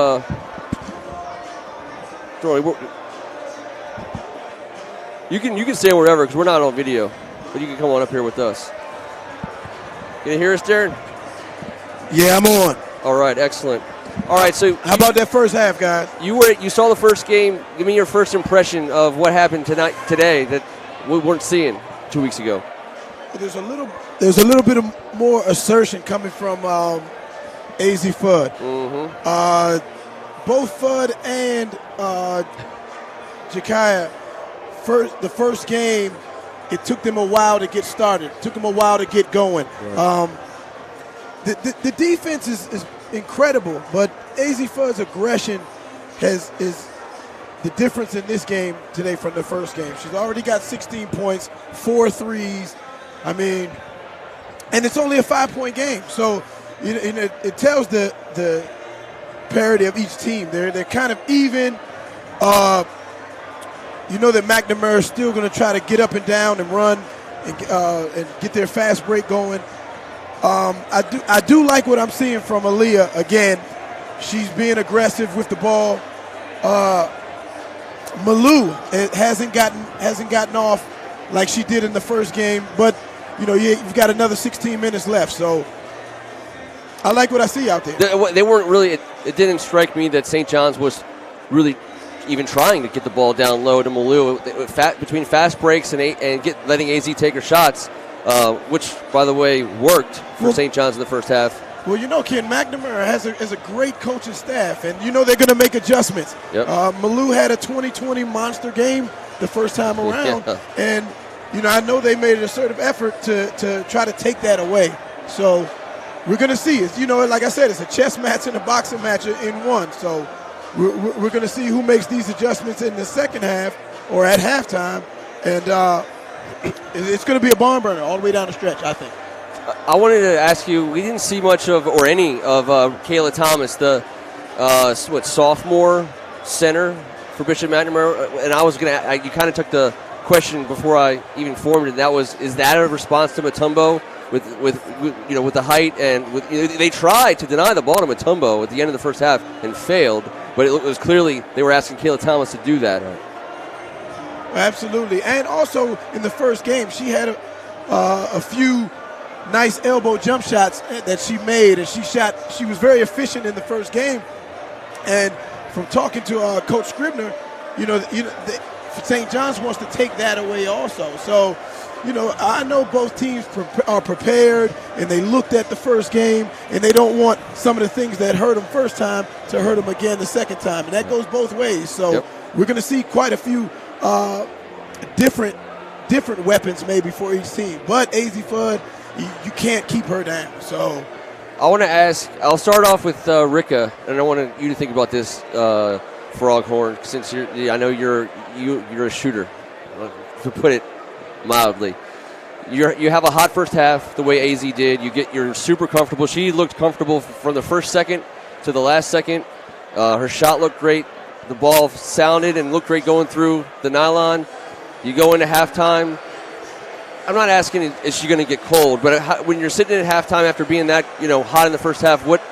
you can stay wherever because we're not on video, but you can come on up here with us. Can you hear us, Darren? Yeah, I'm on. All right, excellent. All right, so how about that first half, guys? You saw the first game. Give me your first impression of what happened today that we weren't seeing 2 weeks ago. There's a little bit of more assertion coming from AZ Fudd. Mm-hmm. Both Fudd and Jakaya, the first game, it took them a while to get started. It took them a while to get going. Right. The defense is incredible, but AZ Fudd's aggression is the difference in this game today from the first game. She's already got 16 points, 4 threes. I mean, and it's only a 5-point game. So it tells the parity of each team. They're kind of even. You know that McNamara is still going to try to get up and down and run and get their fast break going. I do like what I'm seeing from Aaliyah. Again, she's being aggressive with the ball. Malou hasn't gotten off like she did in the first game, but you've got another 16 minutes left. So I like what I see out there. They weren't really. It didn't strike me that St. John's was really even trying to get the ball down low to Malou between fast breaks and letting AZ take her shots, which, by the way, worked for St. John's in the first half. Well, Ken McNamara has a great coaching staff, and they're going to make adjustments. Yep. Malou had a 2020 monster game the first time around, yeah. And I know they made an assertive effort to try to take that away. So we're going to see. It's like I said, it's a chess match and a boxing match in one. So we're going to see who makes these adjustments in the second half or at halftime, and it's going to be a barn burner all the way down the stretch, I think. I wanted to ask you, we didn't see much of or any of Kayla Thomas, the sophomore center for Bishop McNamara? And I was going to, you kind of took the question before I even formed it. And that was, is that a response to Mutombo with the height and they tried to deny the ball to Mutombo at the end of the first half and failed, but it was clearly they were asking Kayla Thomas to do that. Absolutely, and also in the first game, she had a few nice elbow jump shots that she made, and she was very efficient in the first game. And from talking to Coach Scribner, St. John's wants to take that away also. So, I know both teams are prepared, and they looked at the first game, and they don't want some of the things that hurt them first time to hurt them again the second time, and that goes both ways. So we're going to see quite a few different weapons maybe for each team. But AZ Fudd, you can't keep her down. So I want to ask, I'll start off with Rika, and I want you to think about this, Froghorn, since I know you're a shooter, to put it mildly. You have a hot first half the way AZ did. You're super comfortable. She looked comfortable from the first second to the last second. Her shot looked great. The ball sounded and looked great going through the nylon. You go into halftime. I'm not asking is she going to get cold, but when you're sitting at halftime after being that hot in the first half, what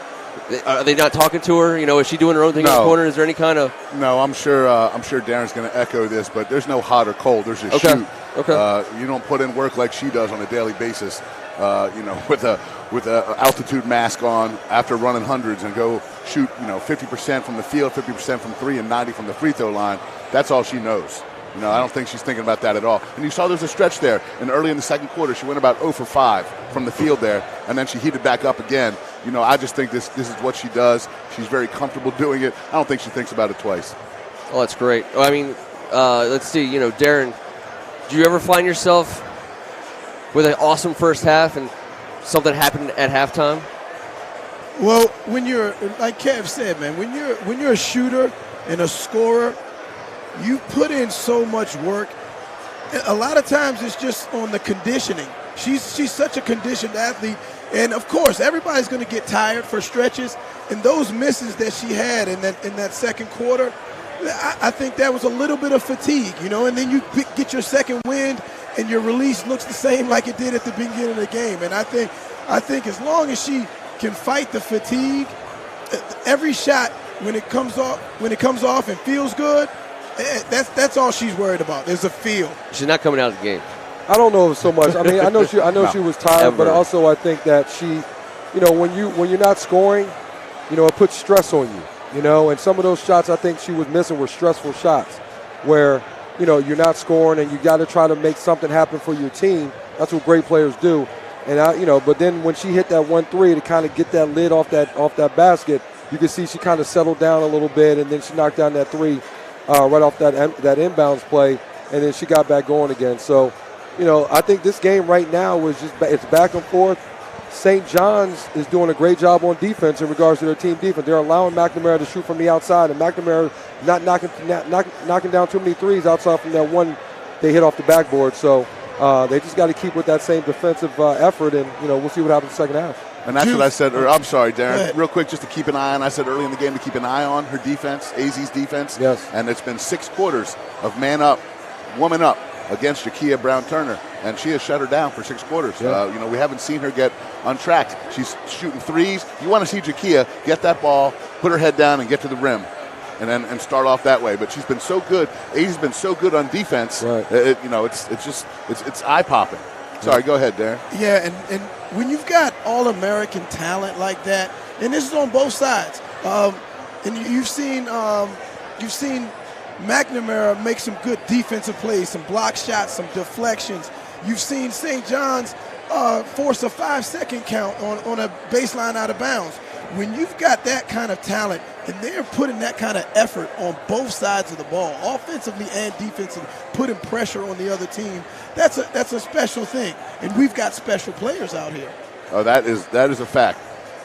are they not talking to her? Is she doing her own thing in the corner? Is there any kind of? No, I'm sure Darren's going to echo this, but there's no hot or cold. There's just shoot. Okay. You don't put in work like she does on a daily basis. With a altitude mask on after running hundreds and go shoot 50% from the field, 50% from three, and 90 from the free throw line. That's all she knows. I don't think she's thinking about that at all. And you saw there's a stretch there, and early in the second quarter, she went about 0 for 5 from the field there, and then she heated back up again. I just think this is what she does. She's very comfortable doing it. I don't think she thinks about it twice. Oh, that's great. Well, I mean, let's see. Darren, do you ever find yourself with an awesome first half and something happened at halftime? Well, when you're, like Kev said, man, when you're a shooter and a scorer, you put in so much work. A lot of times it's just on the conditioning. She's such a conditioned athlete, and of course everybody's going to get tired for stretches. And those misses that she had in that second quarter, I think that was a little bit of fatigue, And then you get your second wind, and your release looks the same like it did at the beginning of the game. And I think as long as she can fight the fatigue, every shot when it comes off and feels good, that's all she's worried about. There's a feel. She's not coming out of the game. I don't know so much. I mean, I know she was tired, Ever. but also I think that she, when you're not scoring, it puts stress on you. And some of those shots I think she was missing were stressful shots, where you're not scoring and you got to try to make something happen for your team. That's what great players do. And but then when she hit that 1-3 to kind of get that lid off that basket, you can see she kind of settled down a little bit, and then she knocked down that 3 right off that inbounds play, and then she got back going again. So, I think this game right now it's back and forth. St. John's is doing a great job on defense in regards to their team defense. They're allowing McNamara to shoot from the outside, and McNamara not knocking down too many threes outside from that one they hit off the backboard. So they just got to keep with that same defensive effort, and we'll see what happens in the second half. And that's what I said. I'm sorry, Darren. Real quick, just to keep an eye on. I said early in the game to keep an eye on her defense, AZ's defense. Yes. And it's been 6 quarters of man up, woman up against Jakia Brown-Turner, and she has shut her down for 6 quarters. Yeah. We haven't seen her get untracked. She's shooting threes. You want to see Jakia get that ball, put her head down, and get to the rim, and start off that way. But she's been so good. AZ's been so good on defense. Right. It's eye popping. Sorry, go ahead, Darren. Yeah, and when you've got All-American talent like that, and this is on both sides, and you've seen McNamara make some good defensive plays, some block shots, some deflections. You've seen St. John's force a 5-second count on a baseline out of bounds. When you've got that kind of talent and they're putting that kind of effort on both sides of the ball, offensively and defensively, putting pressure on the other team, that's a special thing. And we've got special players out here. Oh, that is a fact.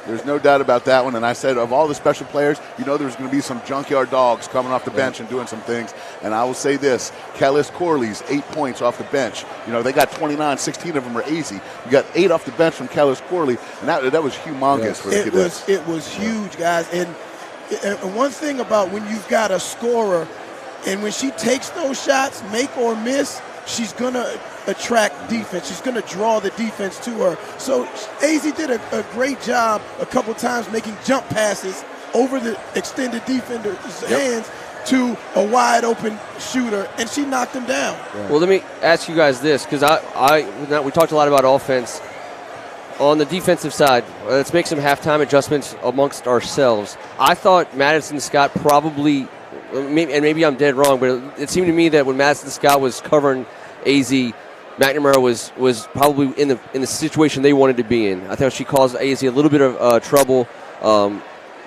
There's no doubt about that one. And I said, of all the special players, there's going to be some junkyard dogs coming off the bench and doing some things. And I will say this, Kellis Corley's 8 points off the bench. They got 29, 16 of them are easy. You got 8 off the bench from Kellis Corley, and that was humongous for the It was huge, guys. And one thing about when you've got a scorer And when she takes those shots, make or miss, she's going to attract defense. She's going to draw the defense to her. So AZ did a great job a couple times making jump passes over the extended defender's hands to a wide open shooter, and she knocked him down. Yeah. Well, let me ask you guys this, because we talked a lot about offense. On the defensive side, let's make some halftime adjustments amongst ourselves. I thought Madison Scott probably, and maybe I'm dead wrong, but it seemed to me that when Madison Scott was covering AZ, McNamara was probably in the situation they wanted to be in. I thought she caused AZ a little bit of trouble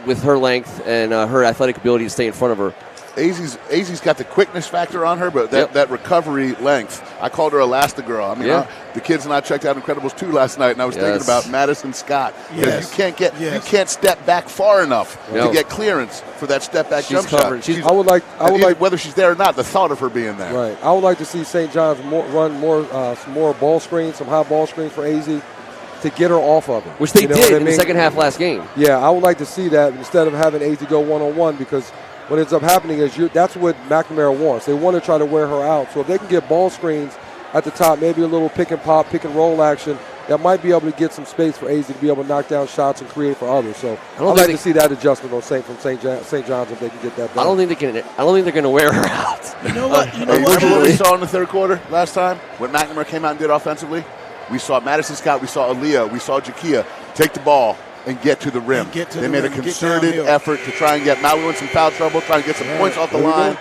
with her length and her athletic ability to stay in front of her. AZ's got the quickness factor on her, but that recovery length. I called her Elastigirl. I mean, the kids and I checked out Incredibles 2 last night, and I was thinking about Madison Scott. Because you can't step back far enough to get clearance for that step back jump shot. I would like whether she's there or not, the thought of her being there. Right. I would like to see St. John's run some more ball screens, some high ball screens for AZ to get her off of it. Which they did in the second half last game. Yeah, I would like to see that instead of having AZ go one-on-one, because what ends up happening is that's what McNamara wants. They want to try to wear her out. So if they can get ball screens at the top, maybe a little pick and pop, pick and roll action, that might be able to get some space for AZ to be able to knock down shots and create for others. So I'd like to see that adjustment from St. John's if they can get that done. I don't think they're going to wear her out. You know what? Remember what we saw in the third quarter last time when McNamara came out and did offensively? We saw Madison Scott, we saw Aaliyah, we saw Jakia take the ball and get to the rim. They made a concerted effort to try and get Maui in some foul trouble, try and get some points off the line.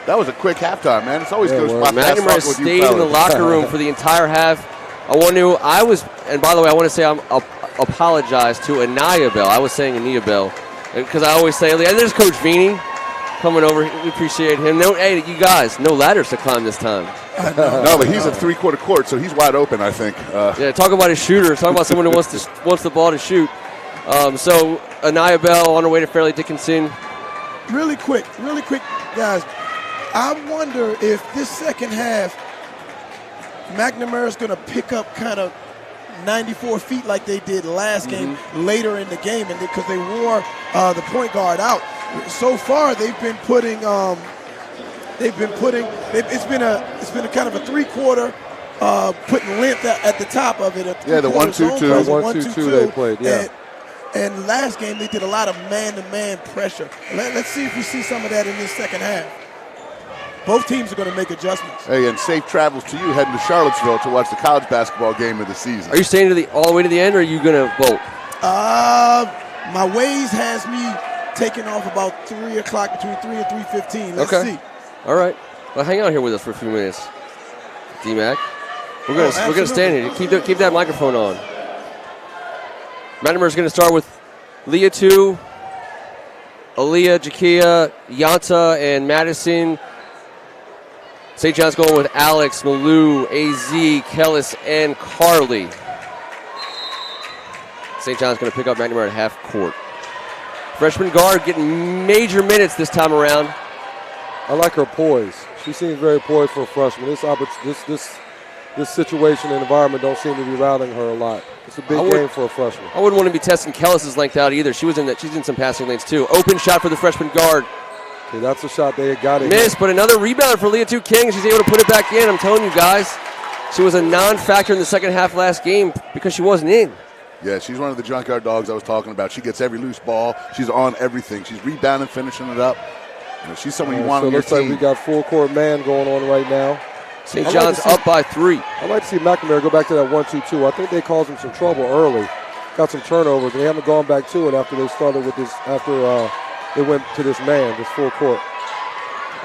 That was a quick halftime, man. It's always goes by fast. McNamara stayed in the locker room for the entire half. And by the way, I want to say I apologize to Anaya Bell. I was saying Anaya Bell because I always say, there's Coach Vini coming over. We appreciate him. Hey, you guys, no ladders to climb this time. No, but he's at three-quarter court, so he's wide open, I think. Talk about a shooter. Talk about someone who wants the ball to shoot. So Anaya Bell on her way to Fairleigh Dickinson. Really quick, guys. I wonder if this second half, McNamara's going to pick up kind of 94 feet like they did last game later in the game, and because they wore the point guard out. So far, they've been putting. It's been a kind of a three-quarter. Putting length at the top of it. The 1-2-2. The 1-2-2 they played, And last game they did a lot of man-to-man pressure. Let's see if we see some of that in this second half. Both teams are going to make adjustments. Hey, and safe travels to you heading to Charlottesville to watch the college basketball game of the season. Are you staying all the way to the end, or are you going to vote? My Waze has me taking off about 3 o'clock, between 3 and 3:15. Let's see. All right. Well, hang out here with us for a few minutes, D-Mac. We're gonna stand here. Keep that microphone on. McNamara's going to start with Leah 2, Aaliyah, Jakia, Yanta, and Madison. St. John's going with Alex, Malou, AZ, Kellis, and Carly. St. John's going to pick up McNamara at half court. Freshman guard getting major minutes this time around. I like her poise. She seems very poised for a freshman. This situation and environment don't seem to be rallying her a lot. It's a big game for a freshman. I wouldn't want to be testing Kellis' length out either. She's in some passing lanes too. Open shot for the freshman guard. Okay, that's a shot they got it. Missed, but another rebound for Leah 2 King. She's able to put it back in. I'm telling you guys, she was a non-factor in the second half last game because she wasn't in. Yeah, she's one of the junkyard dogs I was talking about. She gets every loose ball. She's on everything. She's rebounding, finishing it up. She's someone you want on your team. So it looks like we got full court man going on right now. St. John's up by 3. I'd like to see McNamara go back to that 1-2-2. I think they caused him some trouble early. Got some turnovers, and they haven't gone back to it after they started with this, after they went to this man, this full court.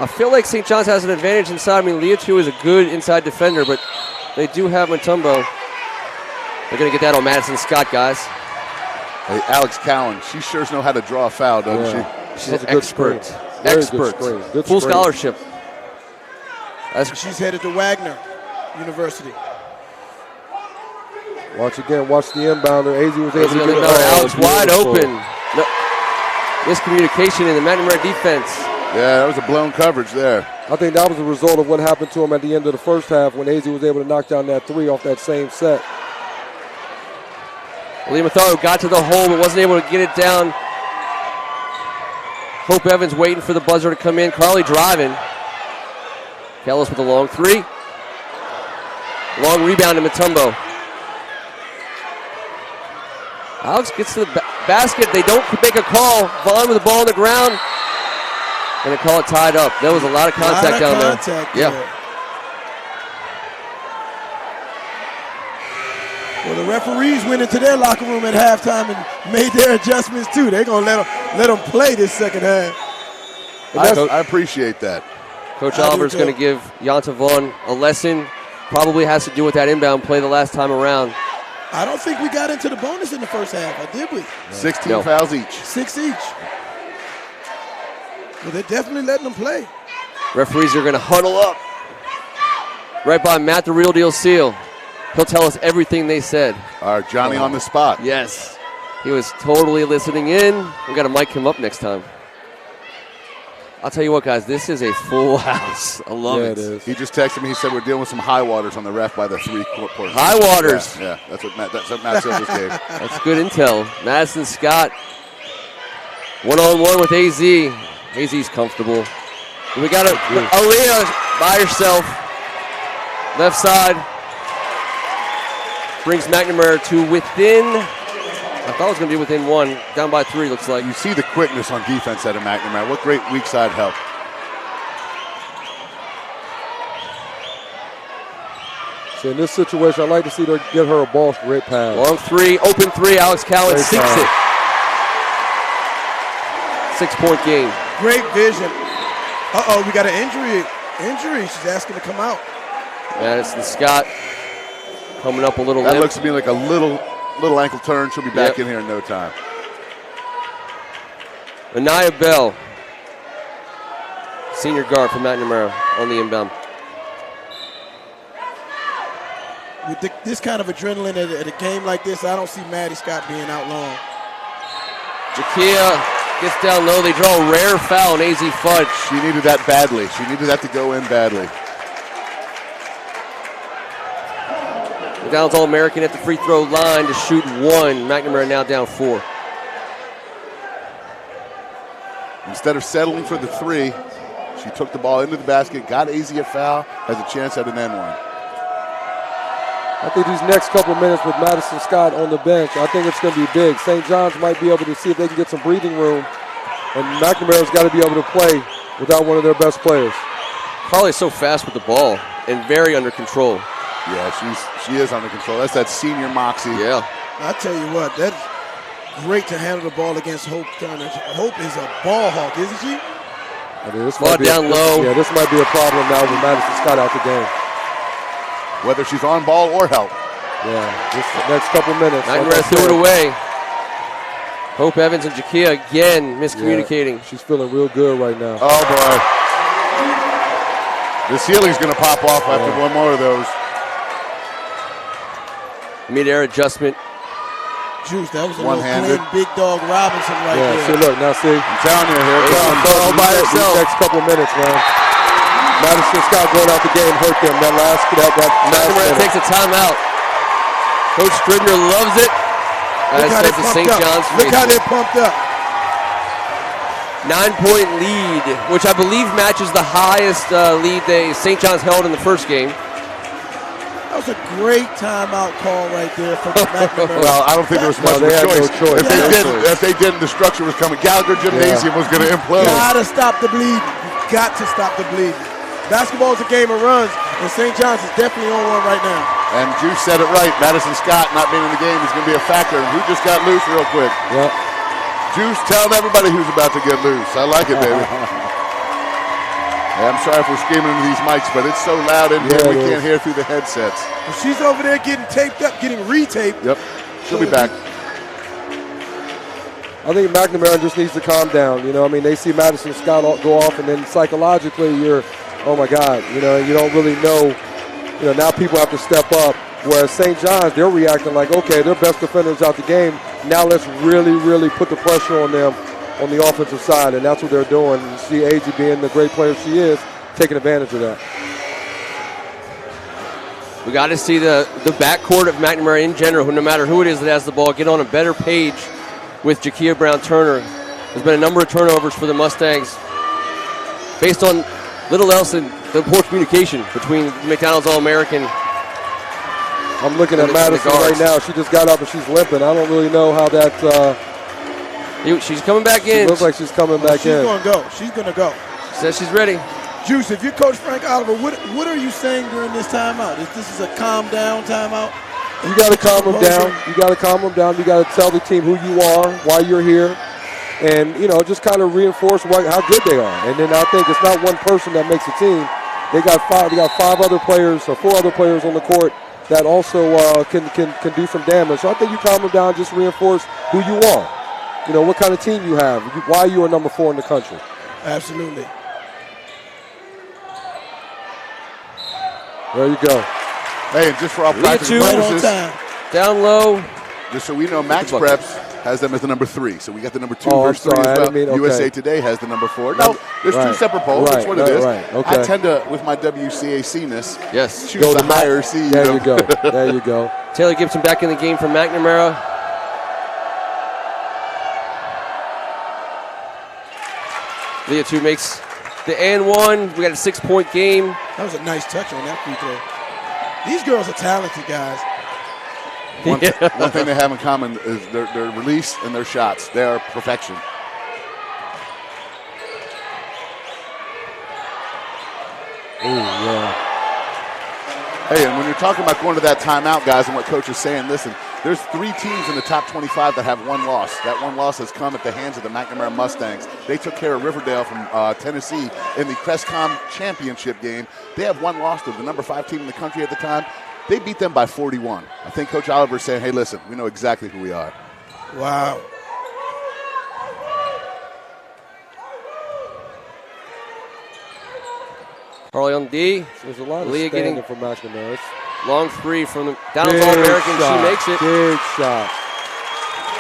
I feel like St. John's has an advantage inside. I mean, Leah 2 is a good inside defender, but they do have Mutombo. They're going to get that on Madison Scott, guys. Hey, Alex Cowan, she sure knows how to draw a foul, doesn't she? She's an expert. Good full scholarship. She's headed to Wagner University. Watch the inbounder. AZ was able to get it. Alex wide open. No. Miscommunication in the McNamara defense. Yeah, that was a blown coverage there. I think that was a result of what happened to him at the end of the first half when AZ was able to knock down that 3 off that same set. Lee Matharo got to the hole but wasn't able to get it down. Hope Evans waiting for the buzzer to come in. Carly driving. Kellis with a long three. Long rebound to Mutombo. Alex gets to the basket. They don't make a call. Vaughn with the ball on the ground. Going to call it tied up. There was a lot of contact down there. Yeah. Well, the referees went into their locker room at halftime and made their adjustments too. They're going to let them play this second half. I appreciate that. Coach Oliver's going to give Yonta Vaughn a lesson. Probably has to do with that inbound play the last time around. I don't think we got into the bonus in the first half, or did we? 16 fouls each. 6 each. Well, they're definitely letting them play. Referees are going to huddle up right by Matt, the Real Deal Seal. He'll tell us everything they said. All right, Johnny on the spot. Yes. He was totally listening in. We got to mic him up next time. I'll tell you what, guys, this is a full house. I love it. It is. He just texted me. He said we're dealing with some high waters on the ref by the 3-court. High waters. Yeah, that's what Matt said this game. That's good intel. Madison Scott, one-on-one with AZ. AZ's comfortable. We got Aaliyah by herself. Left side. Brings McNamara to within, I thought it was going to be within one. Down by 3, looks like. You see the quickness on defense out of McNamara. What great weak side help. So in this situation, I'd like to see her get her a ball straight pass. Long 3, open 3. Alex Cowan sinks it. 6-point game. Great vision. Uh-oh, we got an injury. She's asking to come out. Madison Scott coming up a little That limp. looks to me like a little ankle turn. She'll be back in here in no time. Anaya Bell, senior guard for McNamara on the inbound. With this kind of adrenaline at a game like this, I don't see Maddie Scott being out long. Jakia gets down low. They draw a rare foul on AZ Fudge. She needed that badly. She needed that to go in badly. McDonald's All-American at the free throw line to shoot 1. McNamara now down 4. Instead of settling for the 3, she took the ball into the basket, got AZ a foul, has a chance at an N1. I think these next couple of minutes with Madison Scott on the bench, I think it's going to be big. St. John's might be able to see if they can get some breathing room, and McNamara's got to be able to play without one of their best players. Carly's so fast with the ball and very under control. Yeah, she is under control. That's that senior moxie. Yeah. I tell you what, that's great to handle the ball against Hope Turner. Hope is a ball hawk, isn't she? I mean, ball down low. Yeah, this might be a problem now with Madison Scott out the game. Whether she's on ball or help. Yeah, this next couple minutes. McNamara threw it away. Hope Evans and Jakia again miscommunicating. Yeah, she's feeling real good right now. Oh, boy. The ceiling's going to pop off after one more of those. Mid-air adjustment. Juice, that was a One-handed. little clean Big Dog Robinson right there. See, look, now see. I'm telling you, here it comes. All by These herself. next couple of minutes, man. Madison Scott going out the game hurt them. That last McNamara minute. takes a timeout. Coach Scribner loves it. Look how As they the pumped St. up. John's Look how faithful. they pumped up. 9-point lead, which I believe matches the highest lead St. John's held in the first game. That was a great timeout call right there for McNamara. Well, I don't think there was much of they a had no choice. If they didn't, the structure was coming. Gallagher Gymnasium was going to implode. Gotta stop the bleeding. Got to stop the bleeding. Basketball is a game of runs, and St. John's is definitely on one right now. And Juice said it right. Madison Scott not being in the game is going to be a factor. And who just got loose real quick? Yep. Juice telling everybody who's about to get loose. I like it, baby. I'm sorry if we're screaming into these mics, but it's so loud in here we can't hear through the headsets. Well, she's over there getting taped up, getting retaped. Yep, she'll be back. I think McNamara just needs to calm down. You know, I mean, they see Madison Scott go off, and then psychologically you're, oh my God, you know, you don't really know. You know, now people have to step up. Whereas St. John's, they're reacting like, okay, their best defenders out the game. Now let's really, really put the pressure on them on the offensive side, and that's what they're doing. You see AJ being the great player she is, taking advantage of that. We got to see the backcourt of McNamara in general, no matter who it is that has the ball, get on a better page with Jakia Brown-Turner. There's been a number of turnovers for the Mustangs based on little else than the poor communication between McDonald's All-American. I'm looking at Madison right now. She just got up and she's limping. I don't really know how that. She's coming back in. Looks like she's coming back in. She's going to go. She's going to go. She says she's ready. Juice, if you're Coach Frank Oliver, what are you saying during this timeout? This is a calm down timeout? You got to calm them down. You got to calm them down. You got to tell the team who you are, why you're here, and just kind of reinforce how good they are. And then I think it's not one person that makes a team. They got 5 other players or 4 other players on the court that also can do some damage. So I think you calm them down, just reinforce who you are. What kind of team you have, why you are number 4 in the country. Absolutely. There you go. Hey, and just for our practical purposes, down low. Just so we know, Max Preps has them as the number 3. So we got the number 2 versus 3 as well. Okay. USA Today has the number 4. No, there's 2 separate polls. That's what it is. Right. Okay. I tend to, with my WCAC-ness, yes, choose the higher seed. There you go. There you go. Taylor Gibson back in the game for McNamara. Leah 2 makes the and 1. We got a 6-point game. That was a nice touch on that free throw. These girls are talented, guys. One thing they have in common is their release and their shots. They are perfection. Ooh, yeah. Hey, and when you're talking about going to that timeout, guys, and what Coach is saying, listen, there's 3 teams in the top 25 that have 1 loss. That 1 loss has come at the hands of the McNamara Mustangs. They took care of Riverdale from Tennessee in the Crestcom championship game. They have 1 loss to the number 5 team in the country at the time. They beat them by 41. I think Coach Oliver is saying, hey, listen, we know exactly who we are. Wow. Harley on D. There's a lot of Leah standing getting from McNamara. long 3 from the Donald's All-American. She makes it. Big shot.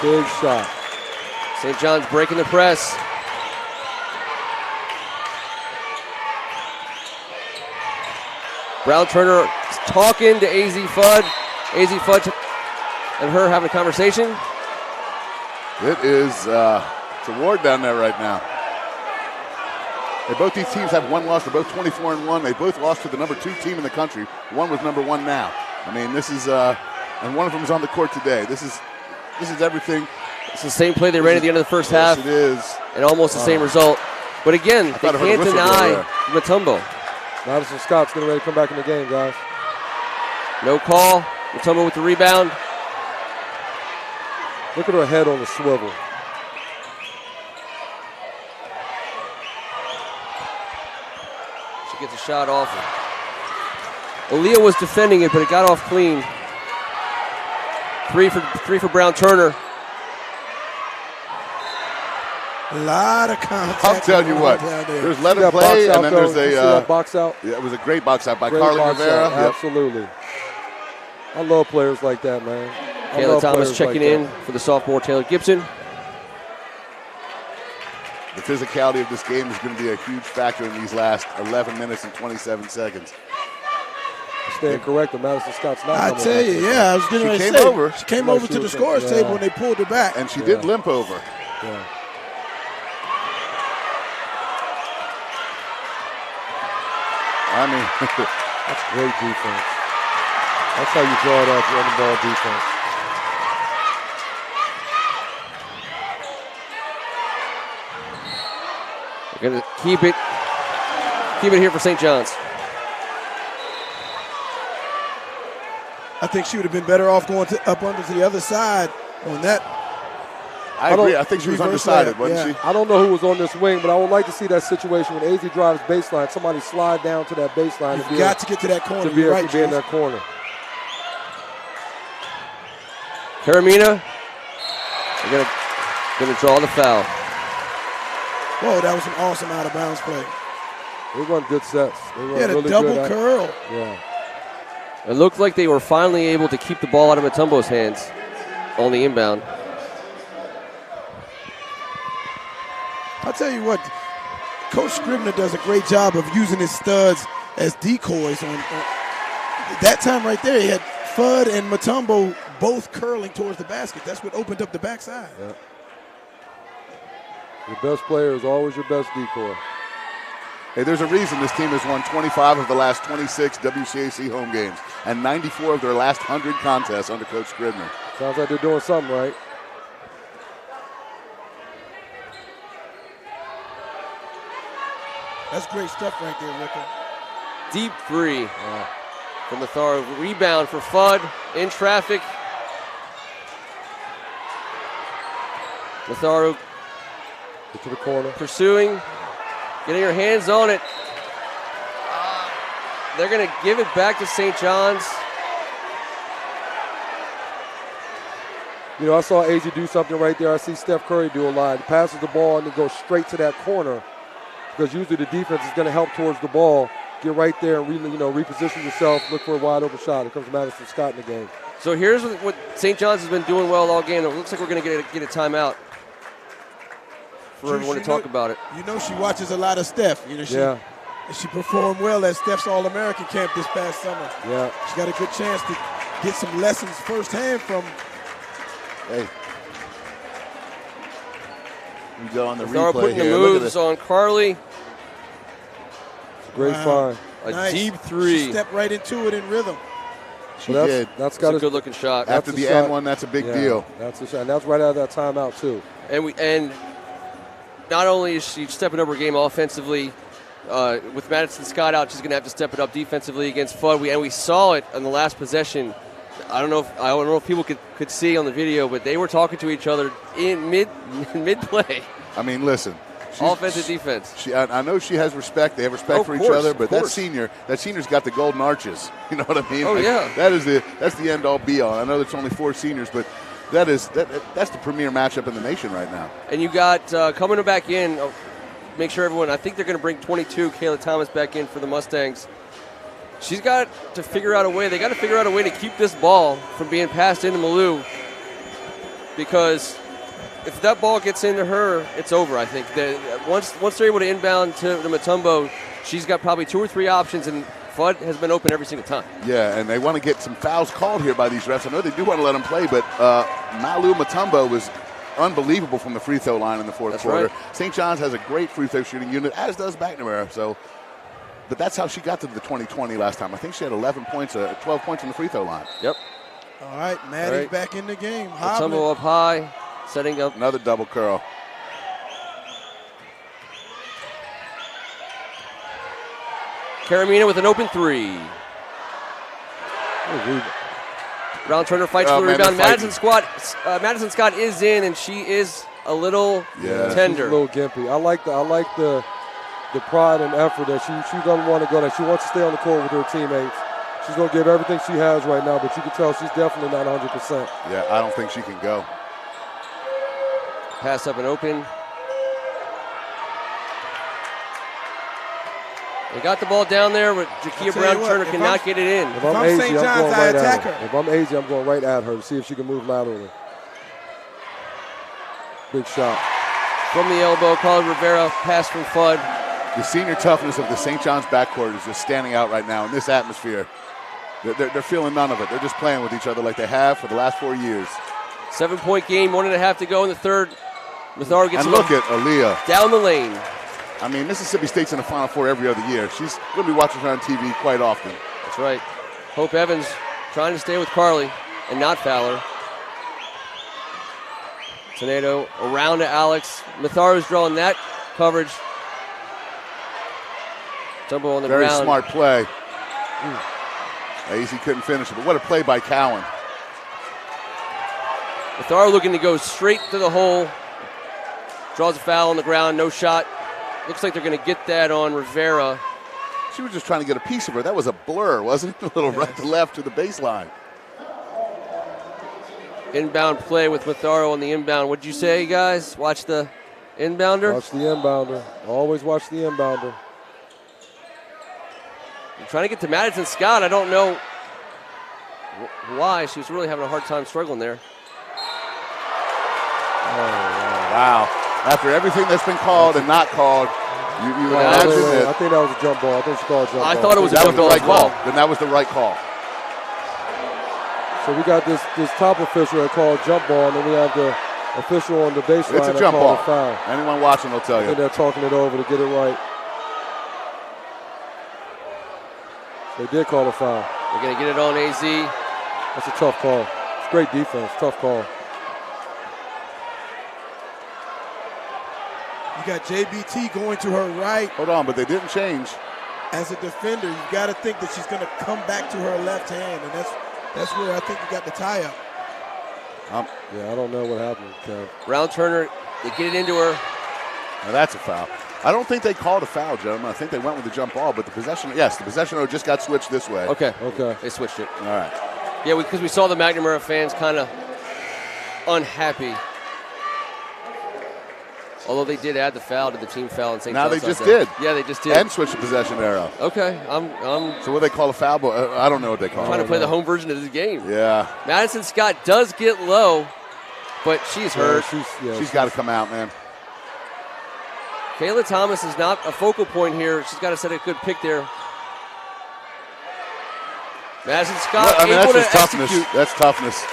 Big shot. St. John's breaking the press. Brown Turner talking to AZ Fudd. AZ Fudd and her having a conversation. It is it's a war down there right now. Both these teams have 1 loss. They're both 24-1. They both lost to the number 2 team in the country. One was number 1 now. I mean, this is and one of them is on the court today. This is everything. It's the same play they ran at the end of the first half. Yes, it is. And almost the same result. But again, they can't deny Mutombo. Madison Scott's getting ready to come back in the game, guys. No call. Mutombo with the rebound. Look at her head on the swivel. She gets a shot off. Aaliyah was defending it, but it got off clean. 3 for Brown Turner. A lot of contact. I'll tell you what. There's let him play, and then there's a box out. Yeah, it was a great box out by Carly Rivera. Yep. Absolutely. I love players like that, man. Kayla Thomas checking in for the sophomore Taylor Gibson. The physicality of this game is going to be a huge factor in these last 11 minutes and 27 seconds. Staying corrected, Madison Scott's not. I tell you, yeah, I was getting ready to say. She came over to the scorer's table when they pulled her back. And she did limp over. Yeah. I mean, that's great defense. That's how you draw it up, run the ball defense. We're going to keep it here for St. John's. I think she would have been better off going up under to the other side on that. I agree. I think she was undecided, wasn't she? I don't know who was on this wing, but I would like to see that situation when AZ drives baseline, somebody slide down to that baseline. You've got to get to that corner. To be in that corner. Karamina, they're going to draw the foul. Whoa, that was an awesome out-of-bounds play. They run good sets. They run had really a double good curl. Yeah. It looked like they were finally able to keep the ball out of Mutombo's hands on the inbound. I'll tell you what, Coach Scribner does a great job of using his studs as decoys. On that time right there, he had Fudd and Mutombo both curling towards the basket. That's what opened up the backside. Yeah. Your best player is always your best decoy. Hey, there's a reason this team has won 25 of the last 26 WCAC home games and 94 of their last 100 contests under Coach Scribner. Sounds like they're doing something right. That's great stuff right there, Ricker. Deep three from Matharo. Rebound for Fudd in traffic. Matharo Get to the corner. pursuing, getting her hands on it. They're going to give it back to St. John's. You know, I saw AZ do something right there. I see Steph Curry do a lot. He passes the ball and then goes straight to that corner because usually the defense is going to help towards the ball. Get right there and reposition yourself, look for a wide open shot. Here comes Madison Scott in the game. So here's what St. John's has been doing well all game. It looks like we're going to get a timeout for everyone to talk about it. You know she watches a lot of Steph. You know she performed well at Steph's All-American camp this past summer. Yeah. She got a good chance to get some lessons firsthand from. Hey. We go on the Matharo replay putting here. the moves on Carly. Great find. A deep three. She stepped right into it in rhythm. She did. That's got a good-looking shot. After the end one, that's a big deal. That's a shot. And that's right out of that timeout, too. And not only is she stepping up her game offensively, with Madison Scott out, she's going to have to step it up defensively against Fudd. We saw it on the last possession. I don't know if people could see on the video, but they were talking to each other in mid play. I mean, listen. Offensive defense. I know she has respect. They have respect for each other, but that senior's got the golden arches. You know what I mean? Oh, yeah. That's the end all be all. I know there's only 4 seniors, but that's the premier matchup in the nation right now. And you got coming back in. Make sure everyone. I think they're going to bring 22 Kayla Thomas back in for the Mustangs. She's got to figure out a way. They got to figure out a way to keep this ball from being passed into Malou, because if that ball gets into her, it's over. I think once they're able to inbound to Mutombo, she's got probably 2 or 3 options, and Fudd has been open every single time. Yeah, and they want to get some fouls called here by these refs. I know they do want to let them play, but Malou Mutombo was unbelievable from the free throw line in the fourth quarter. Right. St. John's has a great free throw shooting unit, as does McNamara. But that's how she got to the 2020 last time. I think she had 12 points on the free throw line. Yep. All right, Maddie's back in the game. Mutombo up high, setting up. Another double curl. Karamina with an open 3. Brown Turner fights for the rebound. Madison Scott is in, and she is a little tender. She's a little gimpy. I like the pride and effort that she doesn't want to go there. She wants to stay on the court with her teammates. She's going to give everything she has right now, but you can tell she's definitely not 100%. Yeah, I don't think she can go. Pass up and open. They got the ball down there, but Jakia Brown-Turner cannot get it in. If I'm AZ, I'm going right at her. If I'm AZ, I'm going right at her to see if she can move laterally. Big shot. From the elbow, Carly Rivera, pass from Fudd. The senior toughness of the St. John's backcourt is just standing out right now in this atmosphere. They're feeling none of it. They're just playing with each other like they have for the last 4 years. 7-point game, 1.5 to go in the third. Matharo gets and look at Aaliyah. Down the lane. I mean, Mississippi State's in the Final Four every other year. She's going to be watching her on TV quite often. That's right. Hope Evans trying to stay with Carly and not Fowler. Tornado around to Alex. Matharo's drawing that coverage. Tumble on the ground. Very smart play. AZ couldn't finish it, but what a play by Cowan. Matharo looking to go straight to the hole. Draws a foul on the ground, no shot. Looks like they're going to get that on Rivera. She was just trying to get a piece of her. That was a blur, wasn't it? A little right to left to the baseline. Inbound play with Matharo on the inbound. What'd you say, guys? Watch the inbounder? Watch the inbounder. Always watch the inbounder. I'm trying to get to Madison Scott. I don't know why. She was really having a hard time struggling there. Oh, wow. After everything that's been called and not called, you would imagine that. I think that was a jump ball. I think she called a jump ball. I thought it was a jump ball. That was the right call. Then that was the right call. So we got this top official that called jump ball, and then we have the official on the baseline It's a that jump called ball. a foul. Anyone watching will tell I you. think they're talking it over to get it right. They did call a foul. They're going to get it on AZ. That's a tough call. It's great defense. Tough call. You got JBT going to her right. Hold on, but they didn't change. As a defender, you got to think that she's going to come back to her left hand, and that's where I think you got the tie-up. Yeah, I don't know what happened, Kev. Brown Turner, they get it into her. Now that's a foul. I don't think they called a foul, gentlemen. I think they went with the jump ball, but the possession arrow just got switched this way. Okay. They switched it. All right. Yeah, because we saw the McNamara fans kind of unhappy. Although they did add the foul to the team foul in St. Now John's. they just did. Yeah, they just did. And switched the possession arrow. Okay, I'm So what do they call a foul ball? I don't know what they call it. trying to play the home version of this game. Yeah. Madison Scott does get low, but she's hurt. She's got to come out, man. Kayla Thomas is not a focal point here. She's got to set a good pick there. Madison Scott able to execute. That's toughness.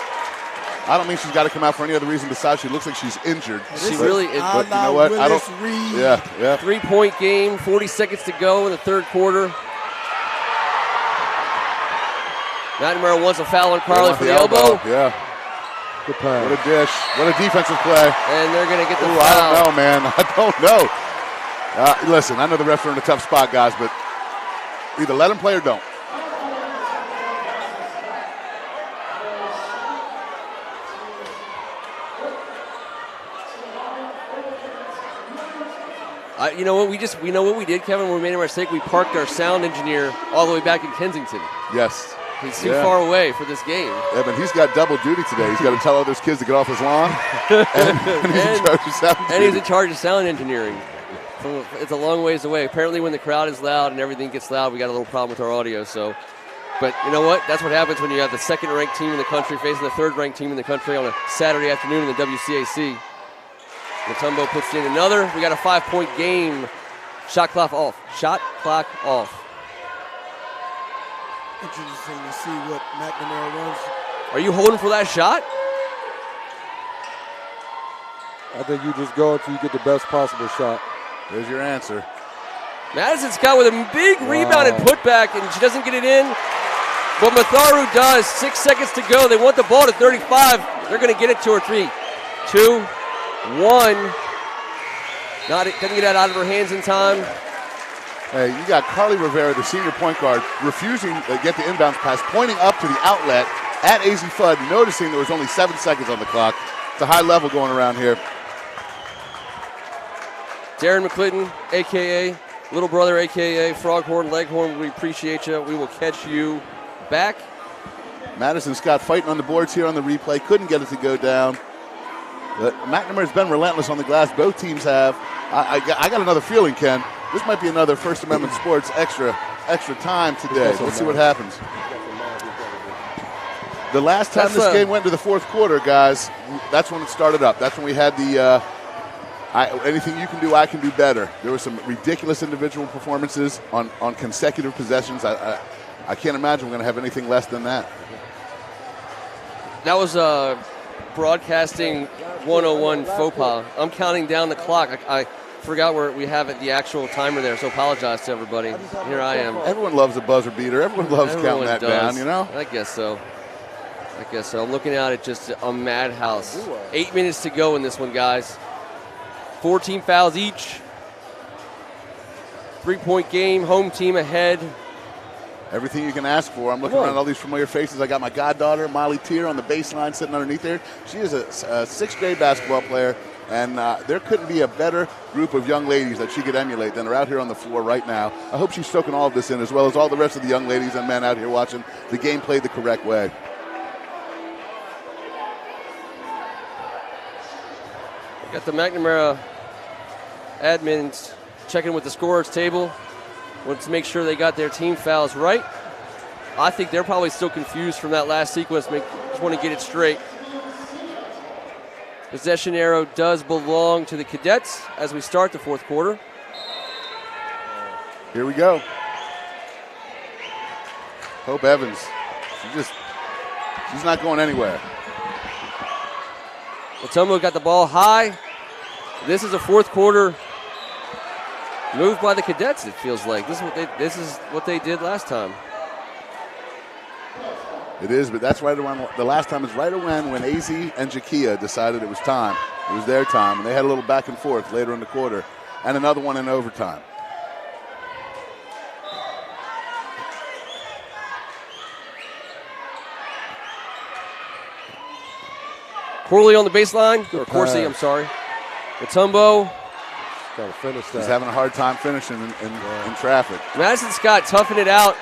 I don't mean she's got to come out for any other reason besides she looks like she's injured. She really is. But you know what? I don't. Yeah. 3-point game, 40 seconds to go in the third quarter. McNamara wants a foul on Carly for the elbow. Yeah. Good pass. What a dish. What a defensive play. And they're going to get the foul. I don't know, man. I don't know. Listen, I know the refs are in a tough spot, guys, but either let them play or don't. You know what? We know what we did, Kevin. When we made a mistake, we parked our sound engineer all the way back in Kensington. Yes. He's too far away for this game. Yeah, but he's got double duty today. He's got to tell all those kids to get off his lawn, and he's in charge of sound. And he's in charge of sound engineering. So it's a long ways away. Apparently, when the crowd is loud and everything gets loud, we got a little problem with our audio. So, but you know what? That's what happens when you have the second-ranked team in the country facing the third-ranked team in the country on a Saturday afternoon in the WCAC. Mutombo puts in another. We got a 5-point game. Shot clock off. Interesting to see what McNamara runs. Are you holding for that shot? I think you just go until you get the best possible shot. There's your answer. Madison Scott with a big rebound and putback, and she doesn't get it in. But Matharu does. 6 seconds to go. They want the ball to 35. They're going to get it to her. 3, 2, 1. Couldn't get that out of her hands in time. Hey, you got Carly Rivera, the senior point guard, refusing to get the inbounds pass, pointing up to the outlet at AZ Fudd, noticing there was only 7 seconds on the clock. It's a high level going around here. Darren McClinton, a.k.a. Little Brother, a.k.a. Froghorn, Leghorn, we appreciate you. We will catch you back. Madison Scott fighting on the boards here on the replay. Couldn't get it to go down. But McNamara's been relentless on the glass. Both teams have. I got another feeling, Ken. This might be another First Amendment Sports extra time today. Let's see what happens. The last time this game went to the fourth quarter, guys, that's when it started up. That's when we had the anything you can do, I can do better. There were some ridiculous individual performances on consecutive possessions. I can't imagine we're going to have anything less than that. That was broadcasting 101 faux pas. I'm counting down the clock. I forgot where we have the actual timer there, so apologize to everybody. Here I am. Everyone loves a buzzer beater. Everyone loves counting that down, you know? I guess so. I'm looking out at just a madhouse. 8 minutes to go in this one, guys. 14 fouls each. 3-point game, home team ahead. Everything you can ask for. I'm looking around all these familiar faces. I got my goddaughter, Molly Tier, on the baseline sitting underneath there. She is a sixth-grade basketball player, and there couldn't be a better group of young ladies that she could emulate than are out here on the floor right now. I hope she's soaking all of this in, as well as all the rest of the young ladies and men out here watching the game played the correct way. Got the McNamara admins checking with the scorers table. Want to make sure they got their team fouls right. I think they're probably still confused from that last sequence. Just want to get it straight. Possession arrow does belong to the Cadets as we start the fourth quarter. Here we go. Hope Evans. She's not going anywhere. Mutombo got the ball high. This is a fourth quarter move by the Cadets, it feels like. This is what they did last time. It is, but that's right around the last time is right around when AZ and Jakia decided it was time. It was their time, and they had a little back and forth later in the quarter, and another one in overtime. Corley on the baseline, or Corsi, I'm sorry. Mutombo. Got to finish that. He's having a hard time finishing in traffic. Madison Scott toughing it out